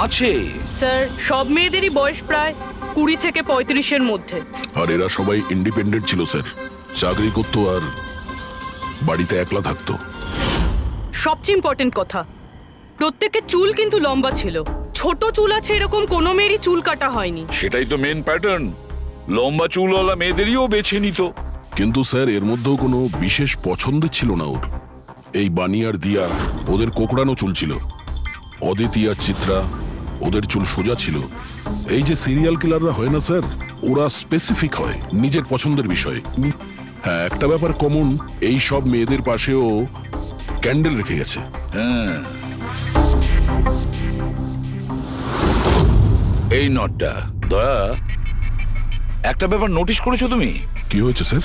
[SPEAKER 11] আছে।
[SPEAKER 7] স্যার সব মেয়েদেরই বয়স প্রায় 20 থেকে 35-এর মধ্যে।
[SPEAKER 3] আর এরা সবাই ইন্ডিপেন্ডেন্ট ছিল স্যার, চাকরি করতো আর বাড়িতে একলা থাকতো।
[SPEAKER 7] সবচেয়ে ইম্পর্টেন্ট কথা, প্রত্যেকের চুল কিন্তু লম্বা ছিল। ছোট চুল আছে এরকম কোনো মেয়েরই চুল কাটা হয়নি।
[SPEAKER 11] সেটাই তো মেন প্যাটার্ন, লম্বা চুলওয়ালা মেয়েদেরইও বেছে নিত।
[SPEAKER 3] কিন্তু স্যার এর মধ্যেও কোনো বিশেষ পছন্দের ছিল না ওর। এই বানি আর দিয়া ওদের কোকড়ানো চুল ছিল, অদিতি আর চিত্রা ওদের চুল সোজা ছিল। এই যে সিরিয়াল কিলাররা হয় না স্যার, ওরা স্পেসিফিক হয় নিজের পছন্দের বিষয়ে। হ্যাঁ একটা ব্যাপার কমন, এই সব মেয়েদের পাশেও ক্যান্ডেল রেখে গেছে।
[SPEAKER 11] হ্যাঁ এই নটটা দয়া, একটা ব্যাপার নোটিশ করেছো তুমি?
[SPEAKER 3] কি হয়েছে স্যার?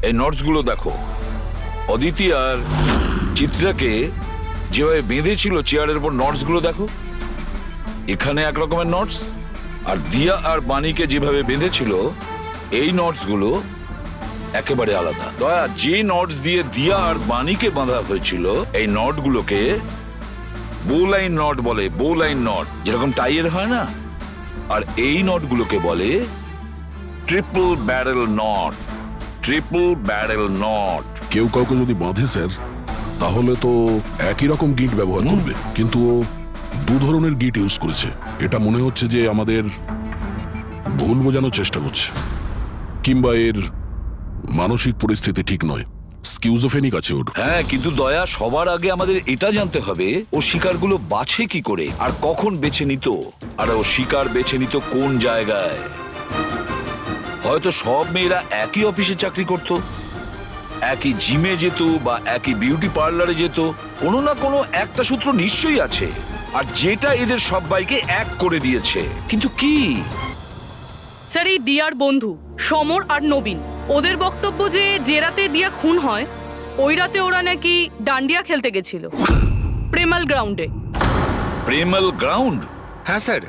[SPEAKER 11] এই নটস গুলো দেখো। অদিতি আর চিত্রাকে যেভাবে বেঁধেছিল চেয়ারের উপর, নটস গুলো দেখো। এখানে এক রকমের নটস, আর দিয়া আর বাণীকে যেভাবে বেঁধেছিল এই নটস গুলো একেবারে আলাদা। দয়া, যে নটস দিয়ে দিয়া আর বাণীকে বাঁধা হয়েছিল এই নট গুলোকে বোলাইন নট বলে। বোলাইন নট যেরকম টাইয়ের হয় না, আর এই নট গুলোকে বলে ট্রিপল ব্যারেল নট।
[SPEAKER 3] কেউ কাউকে যদি বাঁধে স্যার, তাহলে তো একই রকম গিট ব্যবহার করবে, কিন্তু ও দু ধরনের গিট ইউজ করেছে। এটা মনে হচ্ছে যে আমাদের ভুল বোঝানোর চেষ্টা করছে, কিংবা এর মানসিক পরিস্থিতি ঠিক নয়, স্কিউজোফেনিক আছে ওর।
[SPEAKER 11] হ্যাঁ কিন্তু দয়া, সবার আগে আমাদের এটা জানতে হবে ও শিকারগুলো বাছে কি করে আর কখন বেছে নিত, আর ও শিকার বেছে নিত কোন জায়গায়। হয়তো সব মেয়েরা একই অফিসে চাকরি করত, একই জিমে যেত বা একই বিউটি পার্লারে যেত। কোনো না কোনো একটা সূত্র নিশ্চয়ই আছে, আর যেটা এদের সবাইকে এক করে দিয়েছে। কিন্তু কি?
[SPEAKER 7] স্যার এই দিয়ার বন্ধু সমর আর নবীন, ওদের বক্তব্য যে রাতে দিয়া খুন হয় ওই রাতে ওরা নাকি ডান্ডিয়া খেলতে গেছিল প্রেমাল গ্রাউন্ডে।
[SPEAKER 11] প্রেমাল গ্রাউন্ড?
[SPEAKER 5] হ্যাঁ স্যার,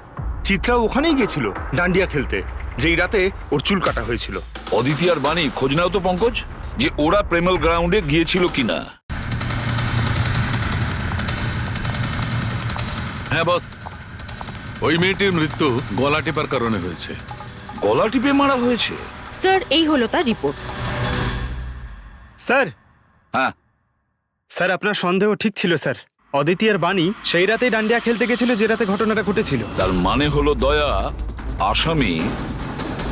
[SPEAKER 5] চিত্রা ওখানেই গেছিল ডান্ডিয়া খেলতে, যেই রাতে ওর চুল কাটা হয়েছিল।
[SPEAKER 11] অদিতি আর বাণী, খোঁজ নাও তো পঙ্কজ, যে ওরা প্রেমাল গ্রাউন্ডে গিয়েছিল কিনা।
[SPEAKER 13] হ্যাঁ বস, ওই মেয়েটির মৃত্যু গলা টিপার কারণে হয়েছে।
[SPEAKER 11] গলা টিপে মারা হয়েছে?
[SPEAKER 12] স্যার এই হলো তার রিপোর্ট।
[SPEAKER 10] স্যার,
[SPEAKER 11] হ্যাঁ
[SPEAKER 10] স্যার আপনার সন্দেহ ঠিক ছিল স্যার। অদিতি আর বাণী সেই রাতেই ডান্ডিয়া খেলতে গেছিল যে রাতে ঘটনাটা ঘটেছিল।
[SPEAKER 11] তার মানে হলো দয়া, আসামি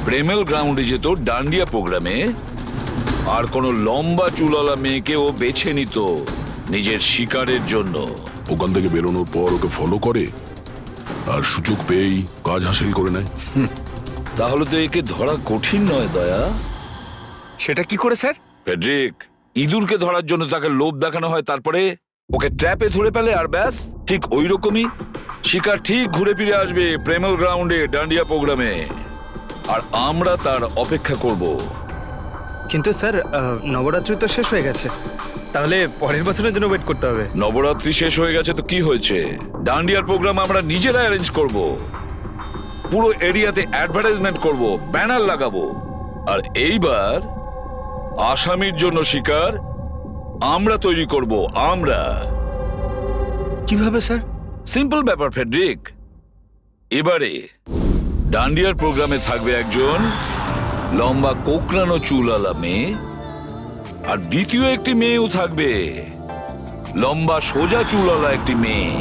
[SPEAKER 11] প্রেমেল গ্রাউন্ডে যেত ডান্ডিয়া প্রোগ্রামে, আর কোনো লম্বা চুলালা মেয়েকে ও বেছে নিত নিজের শিকারের জন্য।
[SPEAKER 3] ওখান থেকে বেরোনোর পর ওকে ফলো করে আর সুযোগ পেয়েই কাজ হাসিল করে নেয়।
[SPEAKER 11] তাহলে তো একে ধরা কঠিন নয় দয়া।
[SPEAKER 5] সেটা কি করে স্যার?
[SPEAKER 11] ফেডরিক, ইঁদুরকে ধরার জন্য তাকে লোভ দেখানো হয়, তারপরে ওকে ট্র্যাপে ধরে ফেলে, আর ব্যাস ঠিক ওই রকমই শিকার ঠিক ঘুরে ফিরে আসবে প্রেমেল গ্রাউন্ডে ডান্ডিয়া প্রোগ্রামে, আর আমরা তার অপেক্ষা করব।
[SPEAKER 10] কিন্তু স্যার নবরাত্রি তো শেষ হয়ে গেছে, তাহলে পরের বছরের জন্য ওয়েট করতে হবে।
[SPEAKER 11] নবরাত্রি শেষ হয়ে গেছে তো কি হয়েছে, ডান্ডিয়ার প্রোগ্রাম আমরা নিজেরা অ্যারেঞ্জ করব, পুরো এরিয়াতে অ্যাডভার্টাইজমেন্ট করব, ব্যানার লাগাবো, আর এইবার আসামির জন্য শিকার আমরা তৈরি করব। আমরা
[SPEAKER 5] কিভাবে স্যার?
[SPEAKER 11] সিম্পল ব্যাপার ফেডরিক। এবারে ডান্ডিয়ার প্রোগ্রামে থাকবে একজন লম্বা কোকড়ানো চুলালা মেয়ে, আর দ্বিতীয় একটি মেয়েও থাকবে, লম্বা সোজা চুলালা একটি মেয়ে।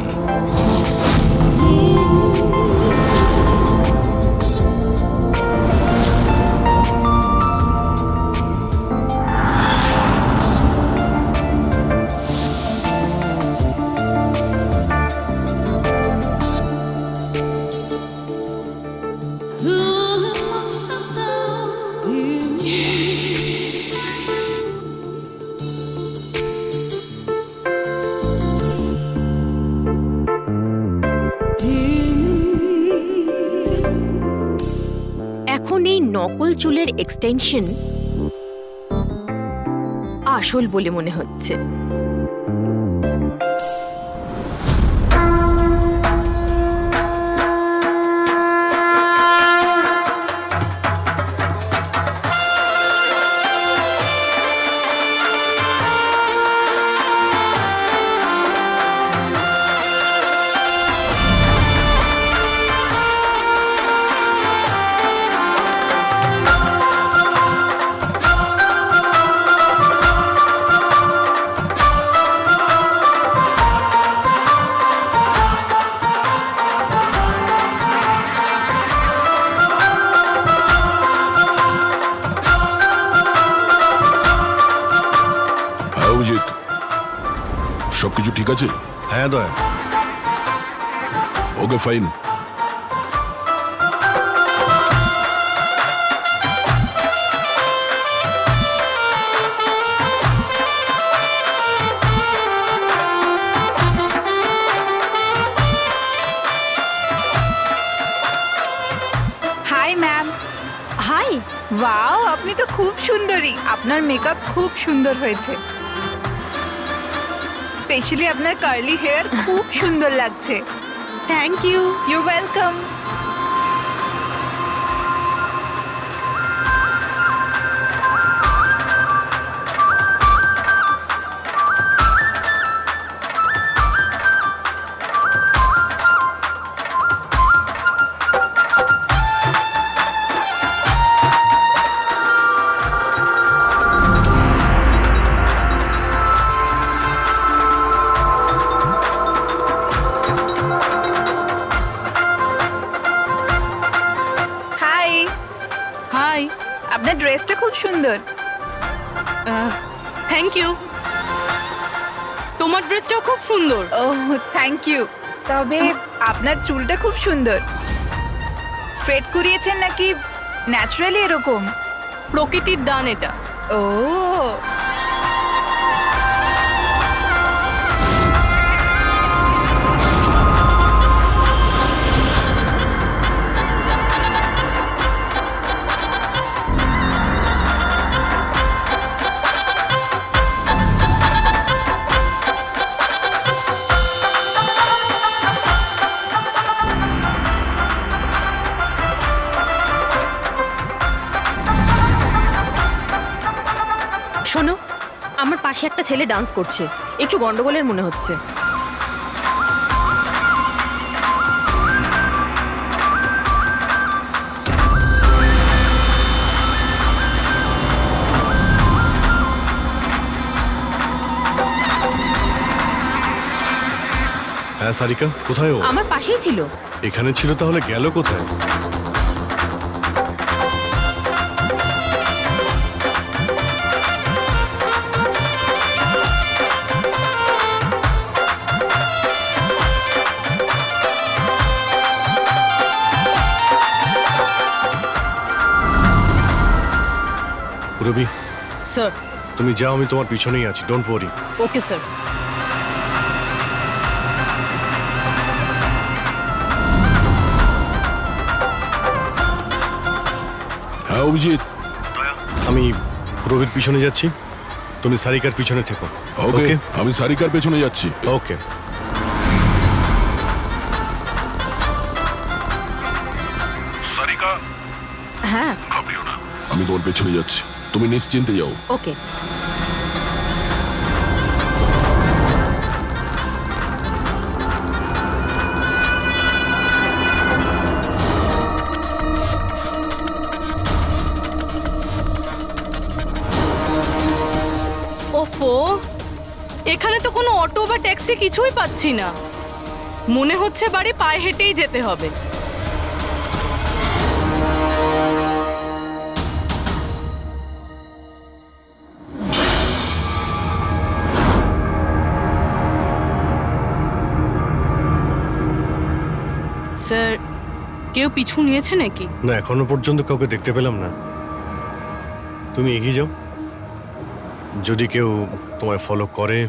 [SPEAKER 15] এখন এই নকল চুলের এক্সটেনশন আসল বলে মনে হচ্ছে।
[SPEAKER 3] সবকিছু ঠিক আছে?
[SPEAKER 4] হ্যাঁ Daya.
[SPEAKER 3] Okay fine.
[SPEAKER 9] Hi ma'am.
[SPEAKER 15] Hi.
[SPEAKER 9] Wow, আপনি তো খুব সুন্দরী। আপনার মেকআপ খুব সুন্দর হয়েছে, স্পেশালি আপনার কার্লি হেয়ার খুব সুন্দর লাগছে।
[SPEAKER 15] Thank you.
[SPEAKER 9] You welcome. আপনার ড্রেসটা খুব সুন্দর।
[SPEAKER 7] Thank you. তোমার ড্রেসটাও খুব সুন্দর।
[SPEAKER 9] Oh thank you. তবে আপনার চুলটা খুব সুন্দর। স্ট্রেট করিয়েছেন নাকি ন্যাচারালি এরকম?
[SPEAKER 7] প্রকৃতির দান এটা।
[SPEAKER 9] ও
[SPEAKER 15] শোনো, আমার পাশে একটা ছেলে ডান্স করছে, একটু গন্ডগোলের মনে হচ্ছে।
[SPEAKER 4] হ্যাঁ সারিকা, কোথায় ও?
[SPEAKER 15] আমার পাশেই ছিল।
[SPEAKER 4] এখানে ছিল, তাহলে গেল কোথায়? রবি,
[SPEAKER 7] স্যার।
[SPEAKER 4] তুমি যাও, আমি তোমার পিছনেই আছি, ডোন্ট ওয়ারি।
[SPEAKER 7] Okay sir.
[SPEAKER 3] হ্যাঁ অভিজিৎ,
[SPEAKER 4] আমি রবির পিছনে যাচ্ছি, তুমি সারিকার পিছনে থেকো।
[SPEAKER 3] ওকে, আমি সারিকার পেছনে যাচ্ছি।
[SPEAKER 4] ওকে।
[SPEAKER 3] সারিকা,
[SPEAKER 15] হ্যাঁ
[SPEAKER 3] ঘাবড়িও না, আমি তোমার পেছনে যাচ্ছি, তুমি নিশ্চিন্তে যাও।
[SPEAKER 15] ওকে।
[SPEAKER 7] ওফো, এখানে তো কোনো অটো বা ট্যাক্সি কিছুই পাচ্ছি না। মনে হচ্ছে বাড়ি পায়ে হেঁটেই যেতে হবে। স্যার, কেউ পিছু নিয়েছে নাকি?
[SPEAKER 4] না, এখনো পর্যন্ত কাউকে দেখতে পেলাম না। তুমি এগিয়ে যাও, যদি কেউ তোমায় ফলো করে।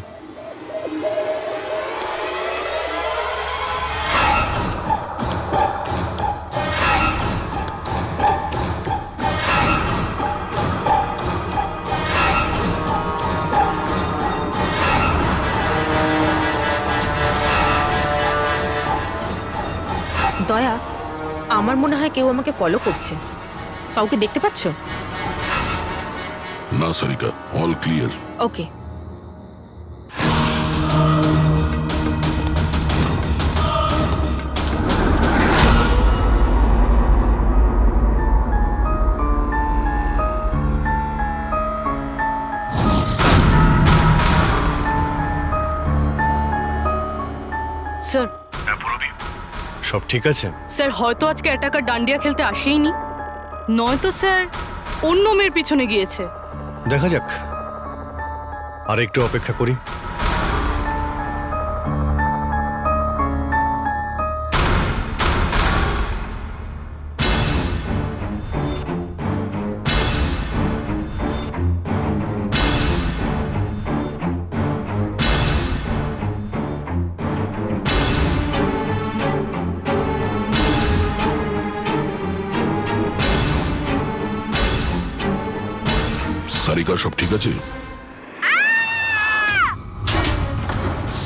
[SPEAKER 15] দয়া, আমার মনে হয় কেউ আমাকে ফলো করছে। কাউকে দেখতে পাচ্ছ?
[SPEAKER 3] না সারিকা, অল ক্লিয়ার।
[SPEAKER 15] ওকে।
[SPEAKER 7] স্যার।
[SPEAKER 4] সব ঠিক আছে?
[SPEAKER 7] স্যার, হয়তো আজকে অ্যাটাকার ডান্ডিয়া খেলতে আসেইনি, নয়তো স্যার অন্য মেয়ের পিছনে গিয়েছে।
[SPEAKER 4] দেখা যাক, আর একটু অপেক্ষা করি।
[SPEAKER 3] সারিকা, সব ঠিক আছে?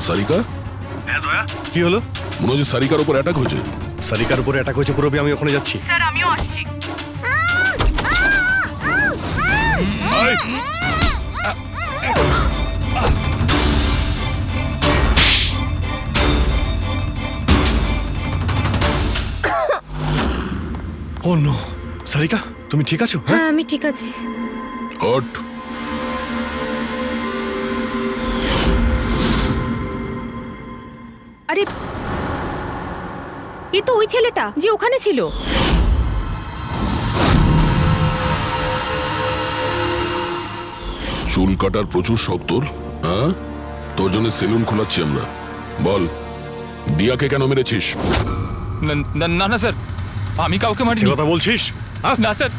[SPEAKER 3] সারিকা,
[SPEAKER 4] কি হলো?
[SPEAKER 3] মনে হচ্ছে সারিকার উপর অ্যাটাক হয়েছে।
[SPEAKER 4] সারিকার উপরে অ্যাটাক হয়েছে পুরবি, আমি ওখানে যাচ্ছি।
[SPEAKER 7] স্যার, আমিও আসছি।
[SPEAKER 4] ও নো, সারিকা তুমি ঠিক আছো?
[SPEAKER 15] হ্যাঁ আমি ঠিক আছি।
[SPEAKER 3] হট।
[SPEAKER 15] আরে, এ তো ওই ছেলেটা যে ওখানে ছিল।
[SPEAKER 3] চুল কাটার প্রচুর শখ তোর, হ্যাঁ? তোর জন্য সেলুন খোলাচ্ছি আমরা। বল, দিয়াকে কেন মেরেছিস?
[SPEAKER 1] না না না স্যার, আমি কাউকে মারিনি।
[SPEAKER 4] কথা বলছিস?
[SPEAKER 1] না স্যার,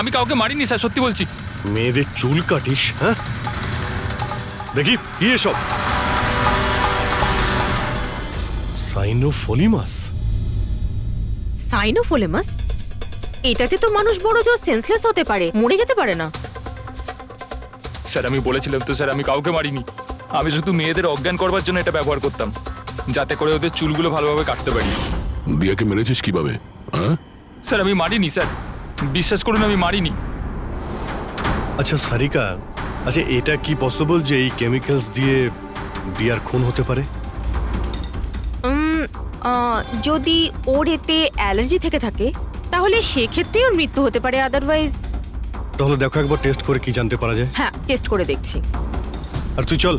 [SPEAKER 1] আমি কাউকে মারিনি স্যার, সত্যি বলছি।
[SPEAKER 4] মেয়েদের চুল কাটিস? হ্যাঁ, দেখি কি এসব। সাইনোফোলিমাস।
[SPEAKER 15] সাইনোফোলেমাস? এটাতে তো মানুষ বড় জোর সেন্সলেস হতে পারে, মরে যেতে পারে না।
[SPEAKER 1] স্যার, আমি বলেছিলাম তো স্যার, আমি কাউকে মারিনি। আমি শুধু মেয়েদের অজ্ঞান করবার জন্য এটা ব্যবহার করতাম, যাতে করে ওদের চুলগুলো ভালোভাবে কাটতে পারি।
[SPEAKER 3] দিয়াকে মেরেছিস কিভাবে? হ্যাঁ
[SPEAKER 1] স্যার, আমি মারিনি স্যার, বিশ্বাস করুন, আমি মারিনি।
[SPEAKER 4] আচ্ছা সারিকা, আচ্ছা এটা কি পসিবল যে এই কেমিক্যালস দিয়ে দিয়ার খুন হতে পারে?
[SPEAKER 15] যদি ওর এতে অ্যালার্জি থেকে থাকে তাহলে সেক্ষেত্রে ওর মৃত্যু হতে পারে, আদারওয়াইজ।
[SPEAKER 4] তাহলে দেখো একবার টেস্ট করে কি জানতে পারা যায়।
[SPEAKER 15] হ্যাঁ, টেস্ট করে দেখছি।
[SPEAKER 4] আর তুই চল,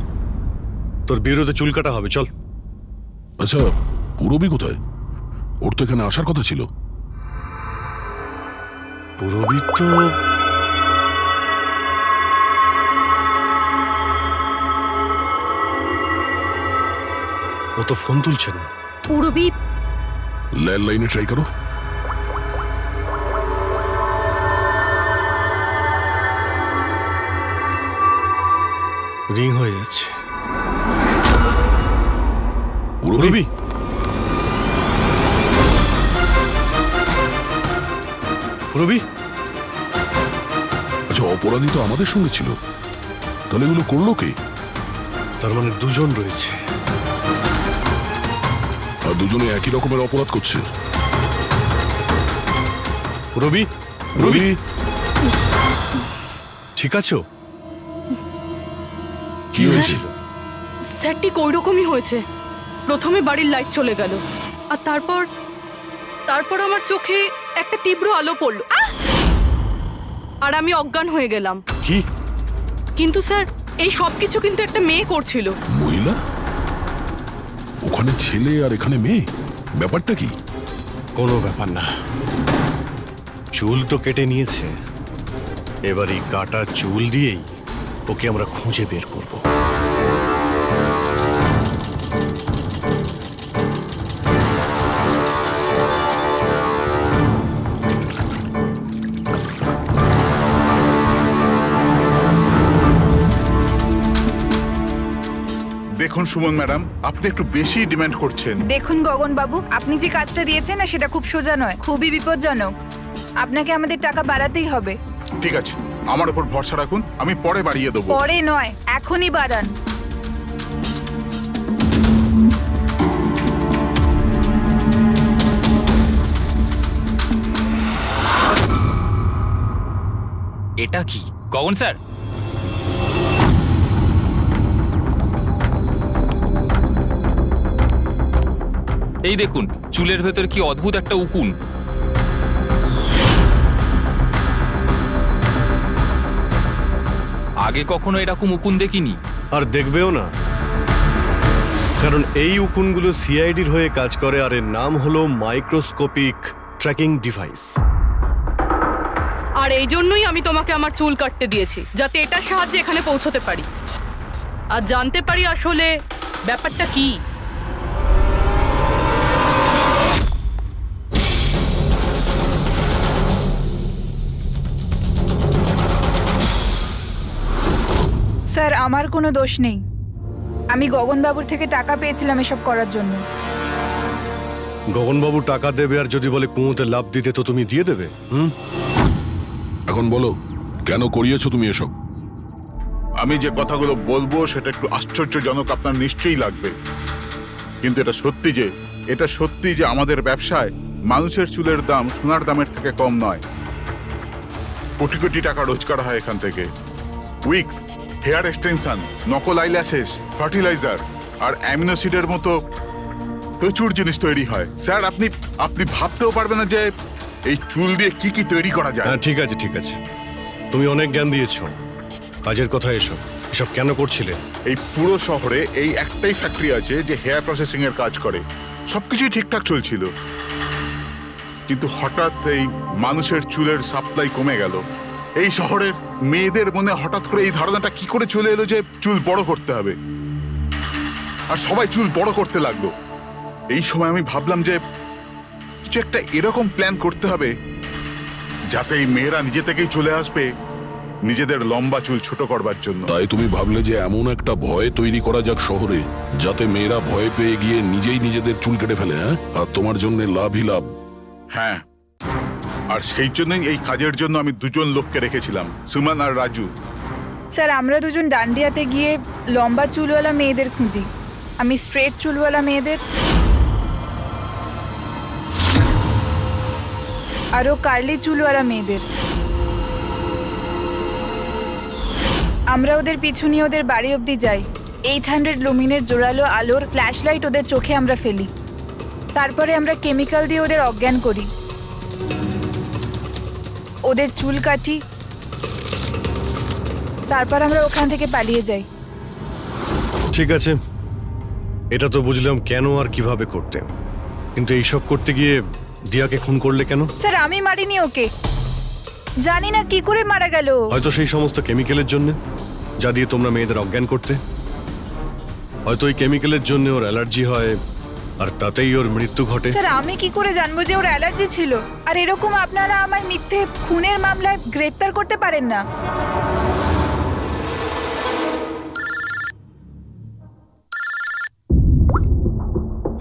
[SPEAKER 4] তোর বিরুদ্ধে চুল কাটা হবে, চল।
[SPEAKER 3] আচ্ছা, পুরবী কোথায়? ওর তো এখানে আসার কথা ছিল।
[SPEAKER 4] পুরবী তো ও তো ফোন তুলছে না।
[SPEAKER 15] পুরবী
[SPEAKER 3] ল্যান্ডলাইনে ট্রাই করো।
[SPEAKER 4] রিং হয়ে যাচ্ছে।
[SPEAKER 3] পুরবী,
[SPEAKER 4] পুরবী,
[SPEAKER 3] আচ্ছা অপরাধী তো আমাদের সঙ্গে ছিল, তাহলে এগুলো করলো কে?
[SPEAKER 4] তার মানে দুজন রয়েছে,
[SPEAKER 3] আর দুজনে একই রকমের অপরাধ করছে।
[SPEAKER 4] পুরবী,
[SPEAKER 3] পুরবী,
[SPEAKER 4] ঠিক আছো?
[SPEAKER 3] কি হয়েছিল?
[SPEAKER 7] স্যার ঠিক ওই রকমই হয়েছে। প্রথমে বাড়ির লাইট চলে গেল, আর তারপর আমার চোখে একটা তীব্র আলো পড়লো, আর আমি অজ্ঞান হয়ে গেলাম।
[SPEAKER 4] কি?
[SPEAKER 7] কিন্তু স্যার এই সব কিছু কিন্তু একটা মেয়ে করছিল।
[SPEAKER 3] মহিলা? ওখানে ছেলে আর এখানে মেয়ে, ব্যাপারটা কি?
[SPEAKER 4] কোনো ব্যাপার না, চুল তো কেটে নিয়েছে, এবার এই কাটা চুল দিয়েই ওকে আমরা খুঁজে বের করব।
[SPEAKER 2] দেখুন সুমন ম্যাডাম, আপনি একটু বেশি ডিমান্ড করছেন।
[SPEAKER 9] দেখুন গগন বাবু, আপনি যে কাজটা দিয়েছেন না সেটা খুব সোজা নয়, খুবই বিপজ্জনক। আপনাকে আমাদের টাকা বাড়াতেই হবে।
[SPEAKER 2] ঠিক আছে, আমার উপর ভরসা রাখুন, আমি পরে বাড়িয়ে দেবো।
[SPEAKER 9] পরে নয়, এখনই বাড়ান।
[SPEAKER 1] এটা কি গগন স্যার? এই দেখুন, চুলের ভেতর কি অদ্ভুত একটা উকুন। আগে কখনো এরকম উকুন দেখিনি।
[SPEAKER 4] আর দেখবেও না, কারণ এই উকুনগুলো সিআইডির হয়ে কাজ করে, আর এর নাম হলো মাইক্রোস্কোপিক ট্র্যাকিং ডিভাইস।
[SPEAKER 7] আর এই জন্যই আমি তোমাকে আমার চুল কাটতে দিয়েছি, যাতে এটার সাহায্যে এখানে পৌঁছতে পারি আর জানতে পারি আসলে ব্যাপারটা কি।
[SPEAKER 9] স্যার আমার কোনো দোষ নেই, আমি গগনবাবুর থেকে টাকা পেয়েছিলাম এসব করার জন্য।
[SPEAKER 4] গগনবাবু টাকা দেবে, আর যদি বলে কুঁয়োতে লাভ দিতে তো তুমি দিয়ে দেবে?
[SPEAKER 3] এখন বলো, কেন করিয়েছো তুমি এসব?
[SPEAKER 2] আমি যে কথাগুলো বলবো সেটা একটু আশ্চর্যজনক আপনার নিশ্চয়ই লাগবে, কিন্তু এটা সত্যি যে আমাদের ব্যবসায় মানুষের চুলের দাম সোনার দামের থেকে কম নয়। কোটি কোটি টাকা রোজগার হয় এখান থেকে। উইক্স, হেয়ার এক্সটেনশন, নকল আইল্যাশেস, ফার্টিলাইজার আর অ্যামিনোসিডের মতো প্রচুর জিনিস তৈরি হয়। স্যার আপনি ভাবতেও পারবেন না যে এই চুল দিয়ে কি কি তৈরি করা যায়।
[SPEAKER 4] হ্যাঁ ঠিক আছে, ঠিক আছে, তুমি অনেক জ্ঞান দিয়েছো, কাজের কথা এসব কেন করছিলে?
[SPEAKER 2] এই পুরো শহরে এই একটাই ফ্যাক্টরি আছে যে হেয়ার প্রসেসিং এর কাজ করে, সবকিছুই ঠিকঠাক চলছিল, কিন্তু হঠাৎ এই মানুষের চুলের সাপ্লাই কমে গেল। এই শহরের মেয়েদের মনে হঠাৎ করে এই ধারণাটা কি করে চলে এলো যে চুল বড় করতে হবে, আর সবাই চুল বড় করতে লাগলো। এই সময় আমি ভাবলাম যে কিছু একটা এরকম প্ল্যান করতে হবে যাতে এই মেয়েরা নিজে থেকেই চলে আসবে নিজেদের লম্বা চুল ছোট করবার জন্য।
[SPEAKER 3] তাই তুমি ভাবলে যে এমন একটা ভয় তৈরি করা যাক শহরে, যাতে মেয়েরা ভয় পেয়ে গিয়ে নিজেই নিজেদের চুল কেটে ফেলে, হ্যাঁ? আর তোমার জন্য লাভই লাভ।
[SPEAKER 2] হ্যাঁ, আর সেই জন্যই এই কাজের জন্য আমি দুজন লোককে রেখেছিলাম, সুমন আর রাজু।
[SPEAKER 9] স্যার আমরা দুজন ডান্ডিয়াতে গিয়ে লম্বা চুলওয়ালা মেয়েদের খুঁজি, আমি স্ট্রেট চুলওয়ালা মেয়েদের, আরও কার্লি চুলওয়ালা মেয়েদের। আমরা ওদের পিছু নিয়ে ওদের বাড়ি অবধি যাই, 800 লুমিনের জোরালো আলোর ফ্ল্যাশ লাইট ওদের চোখে আমরা ফেলি, তারপরে আমরা কেমিক্যাল দিয়ে ওদের অজ্ঞান করি, ওদের চুল কাটি, তারপর আমরা ওখান থেকে পালিয়ে যাই।
[SPEAKER 4] ঠিক আছে, এটা তো বুঝলাম কেন আর কিভাবে করতে, কিন্তু এইসব করতে গিয়ে দিয়াকে খুন করলে কেন?
[SPEAKER 9] স্যার আমি মারিনি ওকে, জানি না কি করে মারা গেল।
[SPEAKER 4] হয়তো সেই সমস্ত কেমিক্যালের জন্য যা দিয়ে তোমরা মেয়েদের অজ্ঞান করতে। হয়তো ওই কেমিক্যালের জন্য ওর অ্যালার্জি হয় আর তাতেই ওর মৃত্যু ঘটে।
[SPEAKER 9] স্যার আমি কি করে জানবো যে ওর অ্যালার্জি ছিল? আর এরকম আপনারা আমায় মিথ্যে খুনের মামলায় গ্রেপ্তার করতে পারেন না।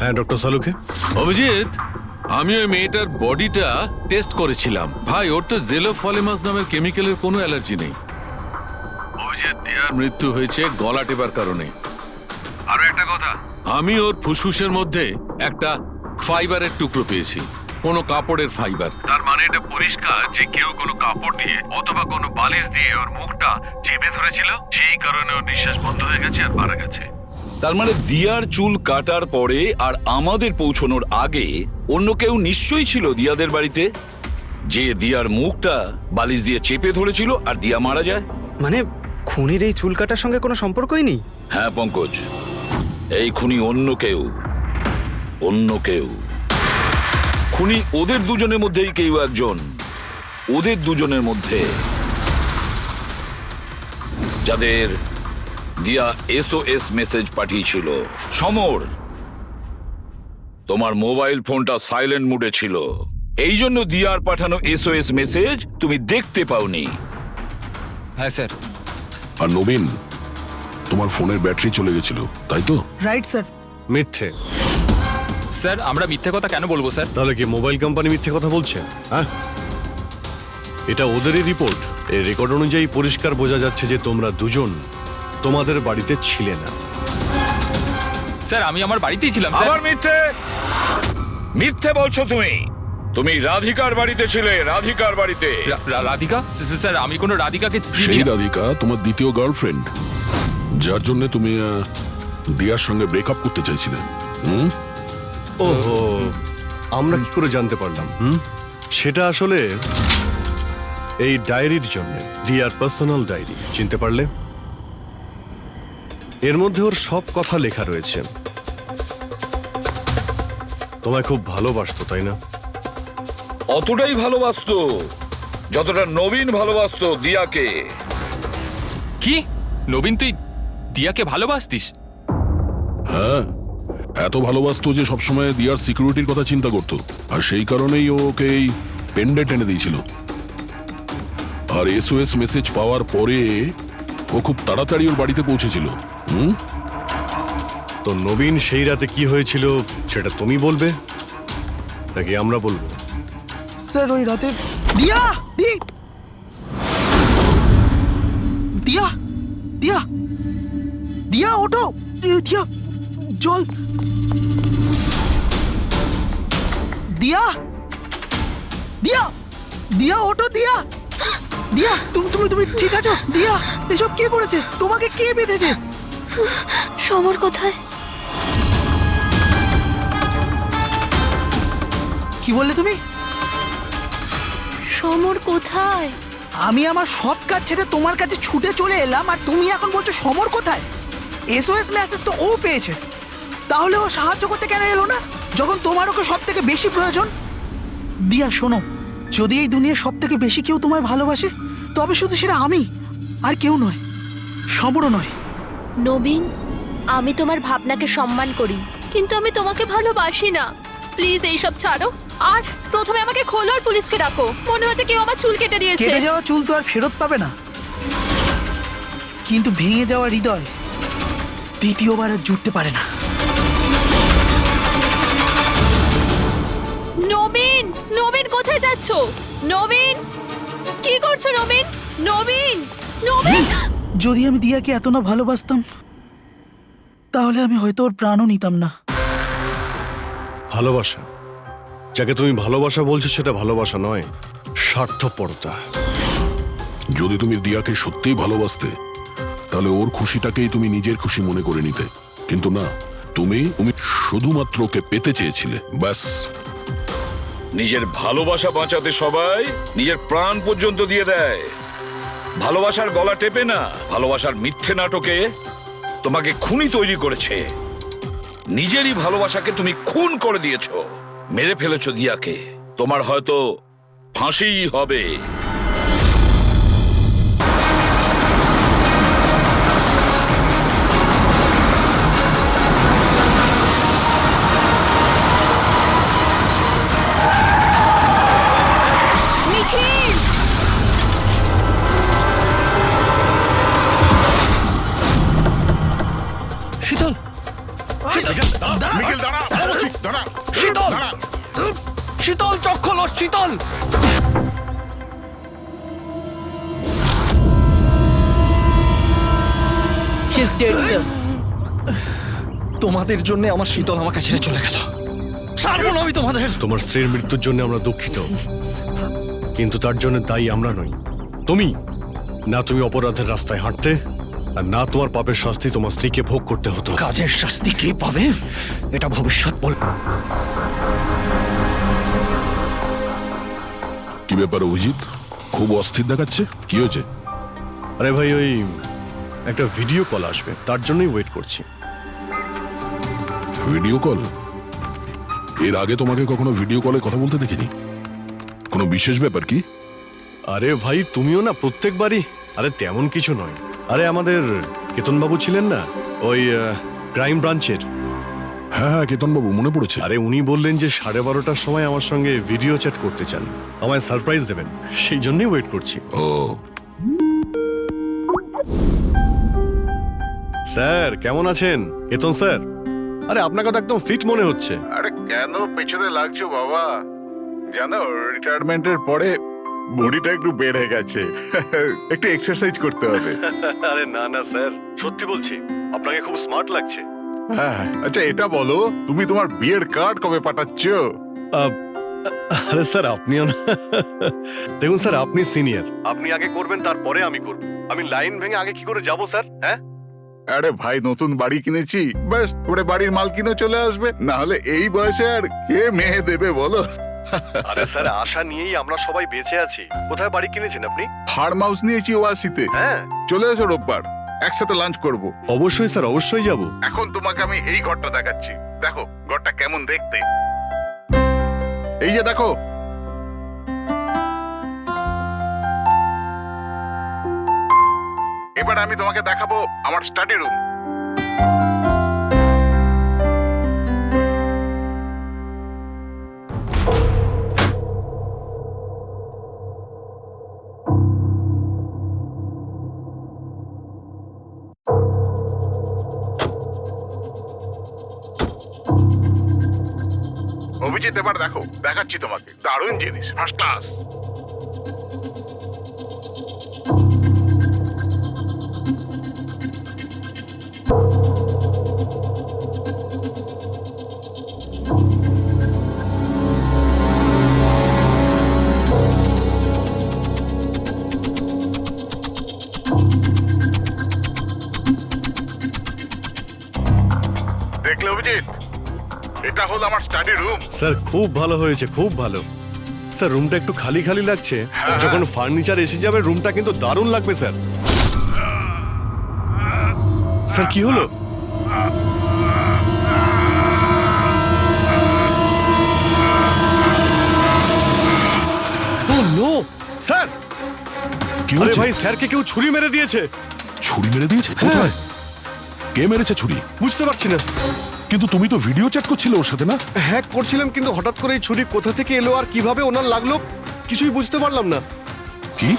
[SPEAKER 4] হ্যাঁ ডক্টর সালুকে।
[SPEAKER 13] অভিজিৎ, আমি ওই মেয়েটার বডিটা টেস্ট করেছিলাম। ভাই, ওর তো জেলোফলেমাস নামের কেমিক্যালের কোনো অ্যালার্জি নেই। অভিজিৎ, দিয়ার মৃত্যু হয়েছে গলা টেপার কারণে। আরো একটা কথা, আমি ওর ফুসফুসের মধ্যে একটা ফাইবারের টুকরো পেয়েছি, কোনো কাপড়ের ফাইবার। তার মানে এটা পরিষ্কার যে কেউ কোনো কাপড় দিয়ে অথবা কোনো বালিশ দিয়ে ওর মুখটা চেপে ধরেছিল, সেই কারণে ওর নিঃশ্বাস বন্ধ হয়ে গেছে আর মারা গেছে।
[SPEAKER 11] তার মানে দিয়ার চুল কাটার পরে আর আমাদের পৌঁছানোর আগে অন্য কেউ নিশ্চয়ই ছিল দিয়াদের বাড়িতে, যে দিয়ার মুখটা বালিশ দিয়ে চেপে ধরেছিল আর দিয়া মারা যায়।
[SPEAKER 10] মানে খুনির এই চুল কাটার সঙ্গে কোনো সম্পর্কই নেই?
[SPEAKER 11] হ্যাঁ পঙ্কজ, এই খুনি অন্য কেউ, অন্য কেউ। খুনি ওদের দুজনের মধ্যেই কেউ একজন, ওদের দুজনের মধ্যে যাদের দিয়া SOS মেসেজ পাঠিয়েছিল। সমর, তোমার মোবাইল ফোনটা সাইলেন্ট মুডে ছিল, এই জন্য দিয়ার পাঠানো SOS মেসেজ তুমি দেখতে পাওনি।
[SPEAKER 1] হ্যাঁ স্যার।
[SPEAKER 3] আর নবীন, তোমার ফোনের ব্যাটারি চলে গেছিল, তাই তো?
[SPEAKER 8] Right sir.
[SPEAKER 4] মিথ্যে।
[SPEAKER 1] স্যার আমরা মিথ্যে কথা কেন বলবো স্যার?
[SPEAKER 4] তাহলে কি মোবাইল কোম্পানি মিথ্যে কথা বলছে? হ্যাঁ, এটা ওদেরই রিপোর্ট। এই রেকর্ড অনুযায়ী পরিষ্কার বোঝা যাচ্ছে যে তোমরা দুজন তোমাদের বাড়িতে ছিলে না।
[SPEAKER 1] স্যার আমি আমার বাড়িতেই ছিলাম স্যার।
[SPEAKER 11] আবার মিথ্যে, মিথ্যে বলছো তুমি। তুমি রাধিকার বাড়িতে ছিলে, রাধিকার বাড়িতে।
[SPEAKER 1] রাধিকা? স্যার আমি কোনো রাধিকাকে চিনি
[SPEAKER 3] সেই
[SPEAKER 1] না।
[SPEAKER 3] রাধিকা তোমার দ্বিতীয় গার্লফ্রেন্ড, যার জন্য তুমি দিয়ার সঙ্গে ব্রেকআপ করতে চাইছিলে।
[SPEAKER 4] ওহো, আমরা কি করে জানতে পারলাম? সেটা আসলে এই ডায়েরির জন্য, দিয়ার পার্সোনাল ডায়েরি। চিনতে পারলে? এর মধ্যে ওর সব কথা লেখা রয়েছে। তোমায় খুব ভালোবাসতো, তাই না?
[SPEAKER 11] অতটাই ভালোবাসতো যতটা নবীন ভালোবাসতো দিয়াকে।
[SPEAKER 1] কি? নবীন তুই দিয়াকে ভালোবাসতিস?
[SPEAKER 3] হ্যাঁ, এত ভালোবাসতো যে সবসময় দিয়ার সিকিউরিটির কথা চিন্তা করতো, আর সেই কারণেই ও ওকে এই পেন্ডেন্ট এনে দিয়েছিল। আর SOS মেসেজ পাওয়ার পরে ও খুব তাড়াতাড়ি ওর বাড়িতে পৌঁছেছিল।
[SPEAKER 4] তো নবীন সেই রাতে কি হয়েছিল সেটা তুমি বলবে নাকি আমরা বলবো?
[SPEAKER 8] স্যার ওই রাতে দিয়া দিয়া দিয়া দিয়া ওঠো, দিয়া জল, দিয়া দিয়া দিয়া ওঠো, দিয়া দিয়া তুমি তুমি তুমি ঠিক আছো? দিয়া এসব কে করেছে? তোমাকে কে বেঁধেছে?
[SPEAKER 12] সমর কোথায়?
[SPEAKER 8] কি বললে তুমি?
[SPEAKER 12] সমর কোথায়?
[SPEAKER 8] আমি আমার সব কাজ ছেড়ে তোমার কাছে ছুটে চলে এলাম, আর তুমি এখন বলছো সমর কোথায়? SOS মেসেজ তো ও পেয়েছে, তাহলে ও সাহায্য করতে কেন এলো না যখন তোমার ওকে সব থেকে বেশি প্রয়োজন? দিয়া শোনো, যদি এই দুনিয়ার সব থেকে বেশি কেউ তোমায় ভালোবাসে, তবে শুধু সেটা আমি, আর কেউ নয়, সমরও নয়।
[SPEAKER 12] নবীন, আমি তোমার ভাবনাকে সম্মান করি, কিন্তু আমি তোমাকে ভালোবাসি না। প্লিজ এইসব ছাড়ো, আর প্রথমে আমাকে খোলো আর পুলিশকে ডাকো। মনে হচ্ছে কেউ আমার চুল কেটে দিয়েছে।
[SPEAKER 8] কেটে যাওয়া চুল তো আর ফেরত পাবে না, কিন্তু ভেঙে যাওয়া হৃদয় দ্বিতীয়বার আর জুটতে পারে না।
[SPEAKER 12] নবীন, নবীন কোথায় যাচ্ছ? নবীন, কি করছো নবীন? নবীন, নবীন!
[SPEAKER 8] যদি আমি দিয়াকে এত না ভালোবাসতাম, তাহলে আমি হয়তো ওর প্রাণও নিতাম না।
[SPEAKER 4] ভালোবাসা, যাকে তুমি ভালোবাসা বলছো সেটা ভালোবাসা নয়, স্বার্থপরতা।
[SPEAKER 3] যদি তুমি দিয়াকে সত্যিই ভালোবাসতে, তাহলে ওর খুশিটাকেই তুমি নিজের খুশি মনে করে নিতে, কিন্তু না, তুমি শুধুমাত্র ওকে পেতে চেয়েছিলে, ব্যাস।
[SPEAKER 11] নিজের ভালোবাসা বাঁচাতে সবাই নিজের প্রাণ পর্যন্ত দিয়ে দেয়। ভালোবাসার গলা টেপে না, ভালোবাসার মিথ্যে নাটকে তোমাকে খুনি তৈরি করেছে। নিজেরই ভালোবাসাকে তুমি খুন করে দিয়েছো, মেরে ফেলেছো দিয়াকে। তোমার হয়তো ফাঁসিই হবে।
[SPEAKER 6] শীতল,
[SPEAKER 2] নিখিল দাঁড়া, দাঁড়া,
[SPEAKER 6] শীতল,
[SPEAKER 2] দাঁড়া।
[SPEAKER 6] শীতল, চোখ খোলো, শীতল।
[SPEAKER 7] She is dead sir.
[SPEAKER 6] তোমাদের জন্য আমার শীতল আমাকে ছেড়ে চলে গেল। ছাড়বো না আমি তোমাদের।
[SPEAKER 4] তোমার স্ত্রীর মৃত্যুর জন্য আমরা দুঃখিত, কিন্তু তার জন্য দায়ী আমরা নই, তুমি। না তুমি অপরাধের রাস্তায় হাঁটতে, আর না তোমার পাপের শাস্তি তোমার স্ত্রীকে ভোগ করতে হতো।
[SPEAKER 6] কাজের শাস্তি কে পাবে এটা ভবিষ্যৎ বল।
[SPEAKER 3] কি ব্যাপার অভিজিৎ, খুব অস্থির দেখাচ্ছে, কি হয়েছে?
[SPEAKER 4] আরে ভাই, ওই একটা ভিডিও কল আসবে, তার জন্যই ওয়েট করছি।
[SPEAKER 3] Video call? এর আগে তোমাকে কখনো ভিডিও কলে কথা বলতে দেখিনি। কোনো বিশেষ ব্যাপার কি?
[SPEAKER 4] আরে ভাই, তুমিও না প্রত্যেকবারই। আরে তেমন কিছু নয়। আরে আমাদের কেতনবাবু ছিলেন না, ওই ক্রাইম ব্রাঞ্চের।
[SPEAKER 3] হ্যাঁ হ্যাঁ, কেতনবাবু, মনে পড়েছে।
[SPEAKER 4] আরে উনি বললেন যে 12:30টার সময় আমার সঙ্গে ভিডিও চ্যাট করতে চান, আমায় সারপ্রাইজ দেবেন, সেই জন্যই ওয়েট করছি।
[SPEAKER 3] ও
[SPEAKER 4] স্যার কেমন আছেন? কেতন স্যার, আরে আপনাকে তো একদম ফিট মনে হচ্ছে।
[SPEAKER 2] আরে কেন পেছনে লাগছো বাবা? জানো, রিটায়ারমেন্টের পরে বডিটা একটু বেড়ে গেছে, একটু এক্সারসাইজ করতে হবে।
[SPEAKER 4] আরে না না স্যার, সত্যি বলছি, আপনাকে খুব স্মার্ট লাগছে।
[SPEAKER 2] হ্যাঁ, আচ্ছা এটা বলো, তুমি তোমার বিয়ের কার্ড কবে পাঠাচ্ছ?
[SPEAKER 4] আরে স্যার আপনিও না, দেখুন স্যার, আপনি সিনিয়র, আপনি আগে করবেন, তারপরে আমি করব। আমি লাইন ভেঙে আগে কি করে যাব স্যার? হ্যাঁ,
[SPEAKER 2] আরে ভাই, নতুন বাড়ি কিনেছি, ব্যাস ওরে বাড়ির মাল কিনে চলে আসবে, না হলে এই বয়সে আর কে মেয়ে দেবে বলো?
[SPEAKER 4] আরে স্যার, আশা নিয়েই আমরা সবাই বেঁচে আছি। কোথায় বাড়ি কিনেছেন আপনি?
[SPEAKER 2] ফার্ম হাউস নিয়েছি ওয়াসিতে।
[SPEAKER 4] হ্যাঁ,
[SPEAKER 2] চলে এসো রোববার, একসাথে লাঞ্চ করব।
[SPEAKER 4] অবশ্যই স্যার, অবশ্যই যাব।
[SPEAKER 2] এখন তোমাকে আমি এই ঘরটা দেখাচ্ছি, দেখো ঘরটা কেমন দেখতে। এই যে দেখো, এবার আমি তোমাকে দেখাবো আমার স্টাডি রুম। অভিজিৎ, এবার দেখো, দেখাচ্ছি তোমাকে দারুণ জিনিস, ফার্স্ট ক্লাস। দেখলে অভিজিৎ, এটা হলো আমার স্টাডি রুম।
[SPEAKER 4] স্যার খুব ভালো হয়েছে, খুব ভালো। স্যার রুমটা একটু খালি খালি লাগছে, যখন ফার্নিচার এসে যাবে রুমটা কিন্তু দারুণ লাগবে স্যার। স্যার কি হলো? ও নো স্যার,
[SPEAKER 3] কি
[SPEAKER 4] আরে
[SPEAKER 3] হয়েছে?
[SPEAKER 4] ভাই, স্যারকে কেউ ছুরি মেরে দিয়েছে।
[SPEAKER 3] ছুরি মেরে দিয়েছে? কোথায়? কে মেরেছে ছুরি?
[SPEAKER 4] বুঝতে পারছি না।
[SPEAKER 3] কিন্তু তুমি তো ভিডিও চ্যাট করছিলে ওর সাথে, না?
[SPEAKER 4] হ্যাক করছিলাম, কিন্তু হঠাৎ করে এই ছুরি কোথা থেকে এলো আর কিভাবে ওনার লাগলো কিছুই বুঝতে পারলাম না।
[SPEAKER 3] কি?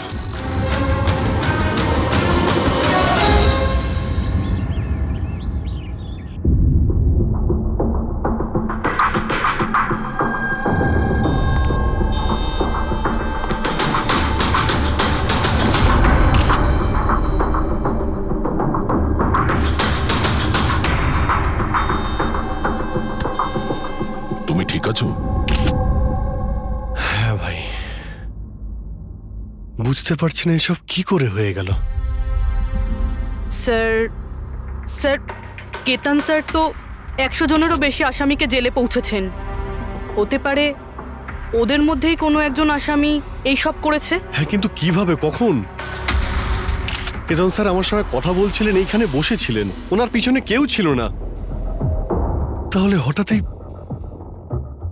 [SPEAKER 3] তুমি ঠিক আছো?
[SPEAKER 4] হ্যাঁ ভাই, বুঝতে পারছি না এসব কি করে হয়ে গেল।
[SPEAKER 7] স্যার, স্যার, কেতন স্যার তো 100 জনেরও বেশি আসামিকে জেলে পৌঁছেছেন। হতে পারে ওদের মধ্যেই কোনো একজন আসামি এই সব করেছে।
[SPEAKER 4] হ্যাঁ, কিন্তু কিভাবে, কখন? কেতন স্যার আমার সঙ্গে কথা বলছিলেন, এইখানে বসেছিলেন, ওনার পিছনে কেউ ছিল না। তাহলে হঠাৎই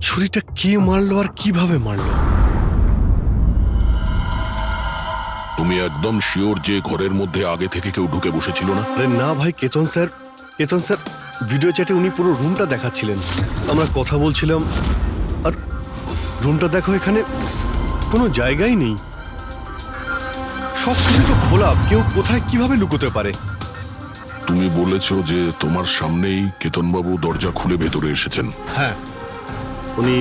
[SPEAKER 4] ছুরিটা কে মারলো আর কিভাবে মারলো?
[SPEAKER 3] তুমি একদম শিওর যে ঘরের মধ্যে আগে থেকে কেউ ঢুকে বসেছিল না?
[SPEAKER 4] আরে না ভাই, কেতন স্যার ভিডিও চ্যাটে উনি পুরো রুমটা দেখাচ্ছিলেন, আমরা কথা বলছিলাম, আর রুমটা দেখো, এখানে কোনো জায়গাই নেই, সব কিছু তো খোলা, কেউ কোথায় কিভাবে লুকোতে পারে?
[SPEAKER 3] তুমি বলেছো যে তোমার সামনেই কেতনবাবু দরজা খুলে ভেতরে এসেছেন।
[SPEAKER 4] হ্যাঁ, উনি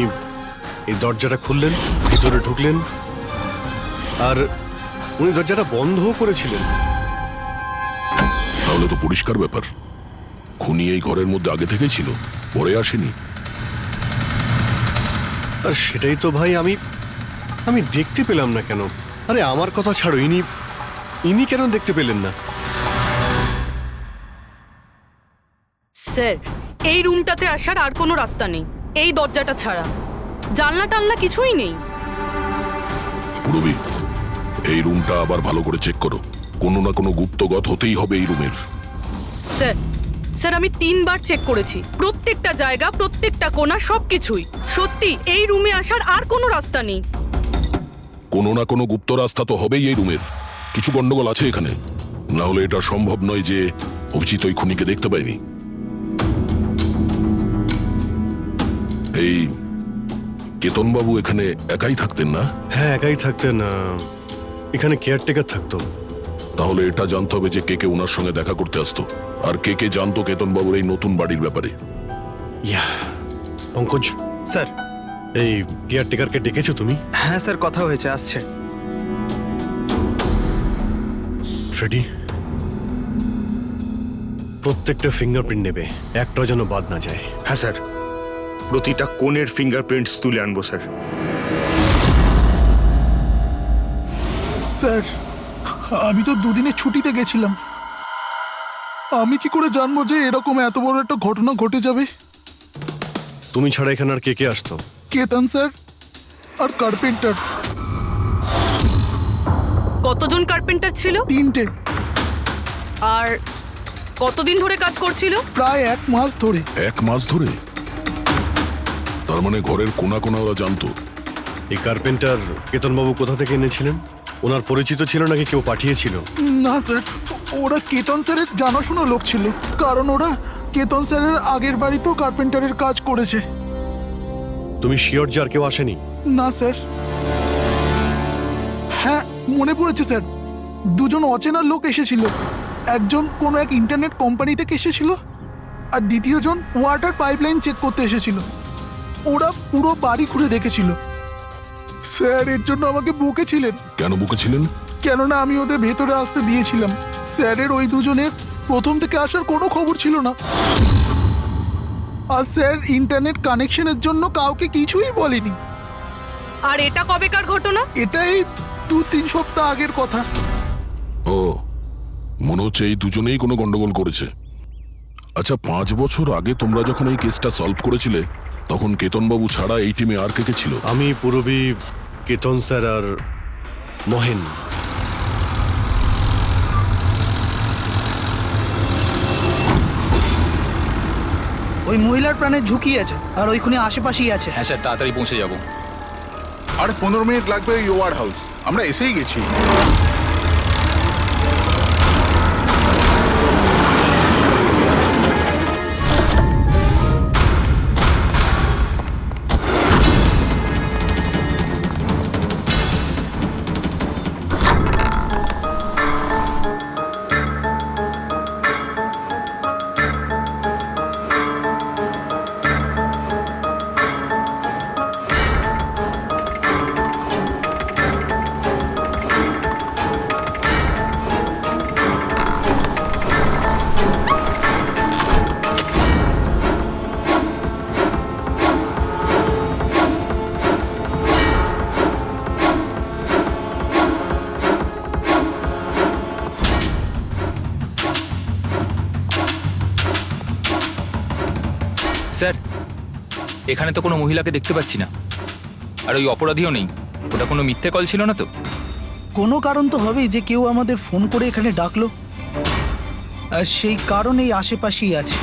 [SPEAKER 4] এই দরজাটা খুললেন, ভিতরে ঢুকলেন, আর উনি দরজাটা বন্ধও করেছিলেন।
[SPEAKER 3] তাহলে তো পরিষ্কার ব্যাপার, খুনি এই ঘরের মধ্যে আগে থেকেই ছিল, পরে আসেনি।
[SPEAKER 4] আর সেটাই তো ভাই আমি দেখতে পেলাম না কেন? আরে আমার কথা ছাড়ো, ইনি কেন দেখতে পেলেন না?
[SPEAKER 7] স্যার, এই রুমটাতে আসার আর কোনো রাস্তা নেই, এই দরজাটা ছাড়া। জানলা টানলা কিছুই নেই।
[SPEAKER 3] পুরবি, এই রুমটা আবার ভালো করে চেক করো, কোনো না কোনো গুপ্তগত হতেই হবে এই রুমের।
[SPEAKER 7] স্যার স্যার আমি 3 বার চেক করেছি, প্রত্যেকটা জায়গা, প্রত্যেকটা কোণা, সবকিছুই। সত্যি এই রুমে আসার আর কোনো রাস্তা নেই।
[SPEAKER 3] কোনো না কোনো গুপ্ত রাস্তা তো হবেই এই রুমের, কিছু গন্ডগোল আছে এখানে, না হলে এটা সম্ভব নয় যে অভিজিৎ ওই খুনিকে দেখতে পায়নি। এই কেতনবাবু এখানে একাই থাকতেন না?
[SPEAKER 4] হ্যাঁ, একাই থাকতেন, এখানে কেয়ারটেকার থাকতো।
[SPEAKER 3] তাহলে এটা জানতে হবে যে কে কে ওনার সঙ্গে দেখা করতে আসতো, আর কে কে জানতো কেতনবাবুর এই নতুন বাড়ির ব্যাপারে।
[SPEAKER 4] পঙ্কজ
[SPEAKER 10] স্যার,
[SPEAKER 4] এই কেয়ারটেকারকে ডেকেছো তুমি?
[SPEAKER 10] হ্যাঁ স্যার, কথা হয়েছে, আসছে।
[SPEAKER 4] ফ্রেডি, প্রত্যেকটা ফিঙ্গারপ্রিন্ট নেবে, একটাও যেন বাদ না যায়।
[SPEAKER 5] হ্যাঁ স্যার, প্রতিটা কোণের ফিঙ্গারপ্রিন্টস তুলে আনবো স্যার।
[SPEAKER 8] স্যার, আমি তো দুদিনের ছুটিতে গেছিলাম, আমি কি করে জানবো যে এরকম এত বড় একটা ঘটনা ঘটে যাবে?
[SPEAKER 4] তুমি ছাড়া এখানে আর কে কে আসতো?
[SPEAKER 8] কেতন স্যার আর কার্পেন্টার।
[SPEAKER 7] কতজন কার্পেন্টার ছিল?
[SPEAKER 8] 3টে।
[SPEAKER 7] আর কতদিন ধরে কাজ করছিল?
[SPEAKER 8] প্রায় 1 মাস ধরে।
[SPEAKER 3] 1 মাস ধরে? তার মানে ঘরের কোনা কোনা ওরা জানতো।
[SPEAKER 4] এই কার্পেন্টার কেতনবাবু কোথা থেকে এনেছিলেন? ওনার পরিচিত ছিল নাকি কেউ পাঠিয়েছিল?
[SPEAKER 8] না স্যার, ওরা কেতন স্যারের জানাশোনা লোক ছিল, কারণ ওরা কেতন স্যারের আগের বাড়িতেও কার্পেন্টারের কাজ করেছে।
[SPEAKER 4] তুমি শিওর যে আর কেউ আসেনি?
[SPEAKER 8] না স্যার। হ্যাঁ, মনে পড়েছে স্যার, 2জন অচেনা লোক এসেছিল, একজন কোনো এক ইন্টারনেট কোম্পানি থেকে এসেছিল, আর দ্বিতীয়জন ওয়াটার পাইপলাইন চেক করতে এসেছিল। ওরা পুরো বাড়ি ঘুরে দেখেছিল। স্যার এর জন্য আমাকে বকেছিলেন।
[SPEAKER 3] কেন বকেছিলেন?
[SPEAKER 8] কেননা আমি ওদের ভেতরে আসতে দিয়েছিলাম। স্যারের ওই 2জনের প্রথম থেকে আসার কোনো খবর ছিল না, আর স্যার ইন্টারনেট কানেকশনের জন্য কাউকে কিছুই বলেনি।
[SPEAKER 7] আর এটা কবেকার ঘটনা?
[SPEAKER 8] এটাই 2-3 সপ্তাহ আগের কথা।
[SPEAKER 3] ও, মনে হচ্ছে এই দুজনেই কোনো গন্ডগোল করেছে। আচ্ছা, 5 বছর আগে তোমরা যখন এই কেসটা সলভ করেছিলে, তখন কেতনবাবু ছাড়া এই টিমে আর কে কে ছিল?
[SPEAKER 4] আমি, পুরবী, কেতন স্যার আর মহেন।
[SPEAKER 8] ওই মহিলার প্রাণের ঝুঁকি আছে, আর ওইখানে আশেপাশেই আছে।
[SPEAKER 1] হ্যাঁ স্যার, তাড়াতাড়ি পৌঁছে যাব।
[SPEAKER 2] আর 15 মিনিট লাগবে ওই ওয়ার হাউস, আমরা এসেই গেছি।
[SPEAKER 1] স্যার, এখানে তো কোনো মহিলাকে দেখতে পাচ্ছি না, আর ওই অপরাধীও নেই। ওটা কোনো মিথ্যে কল ছিল না তো?
[SPEAKER 8] কোনো কারণ তো হবেই যে কেউ আমাদের ফোন করে এখানে ডাকলো, আর সেই কারণেই আশেপাশেই আছে।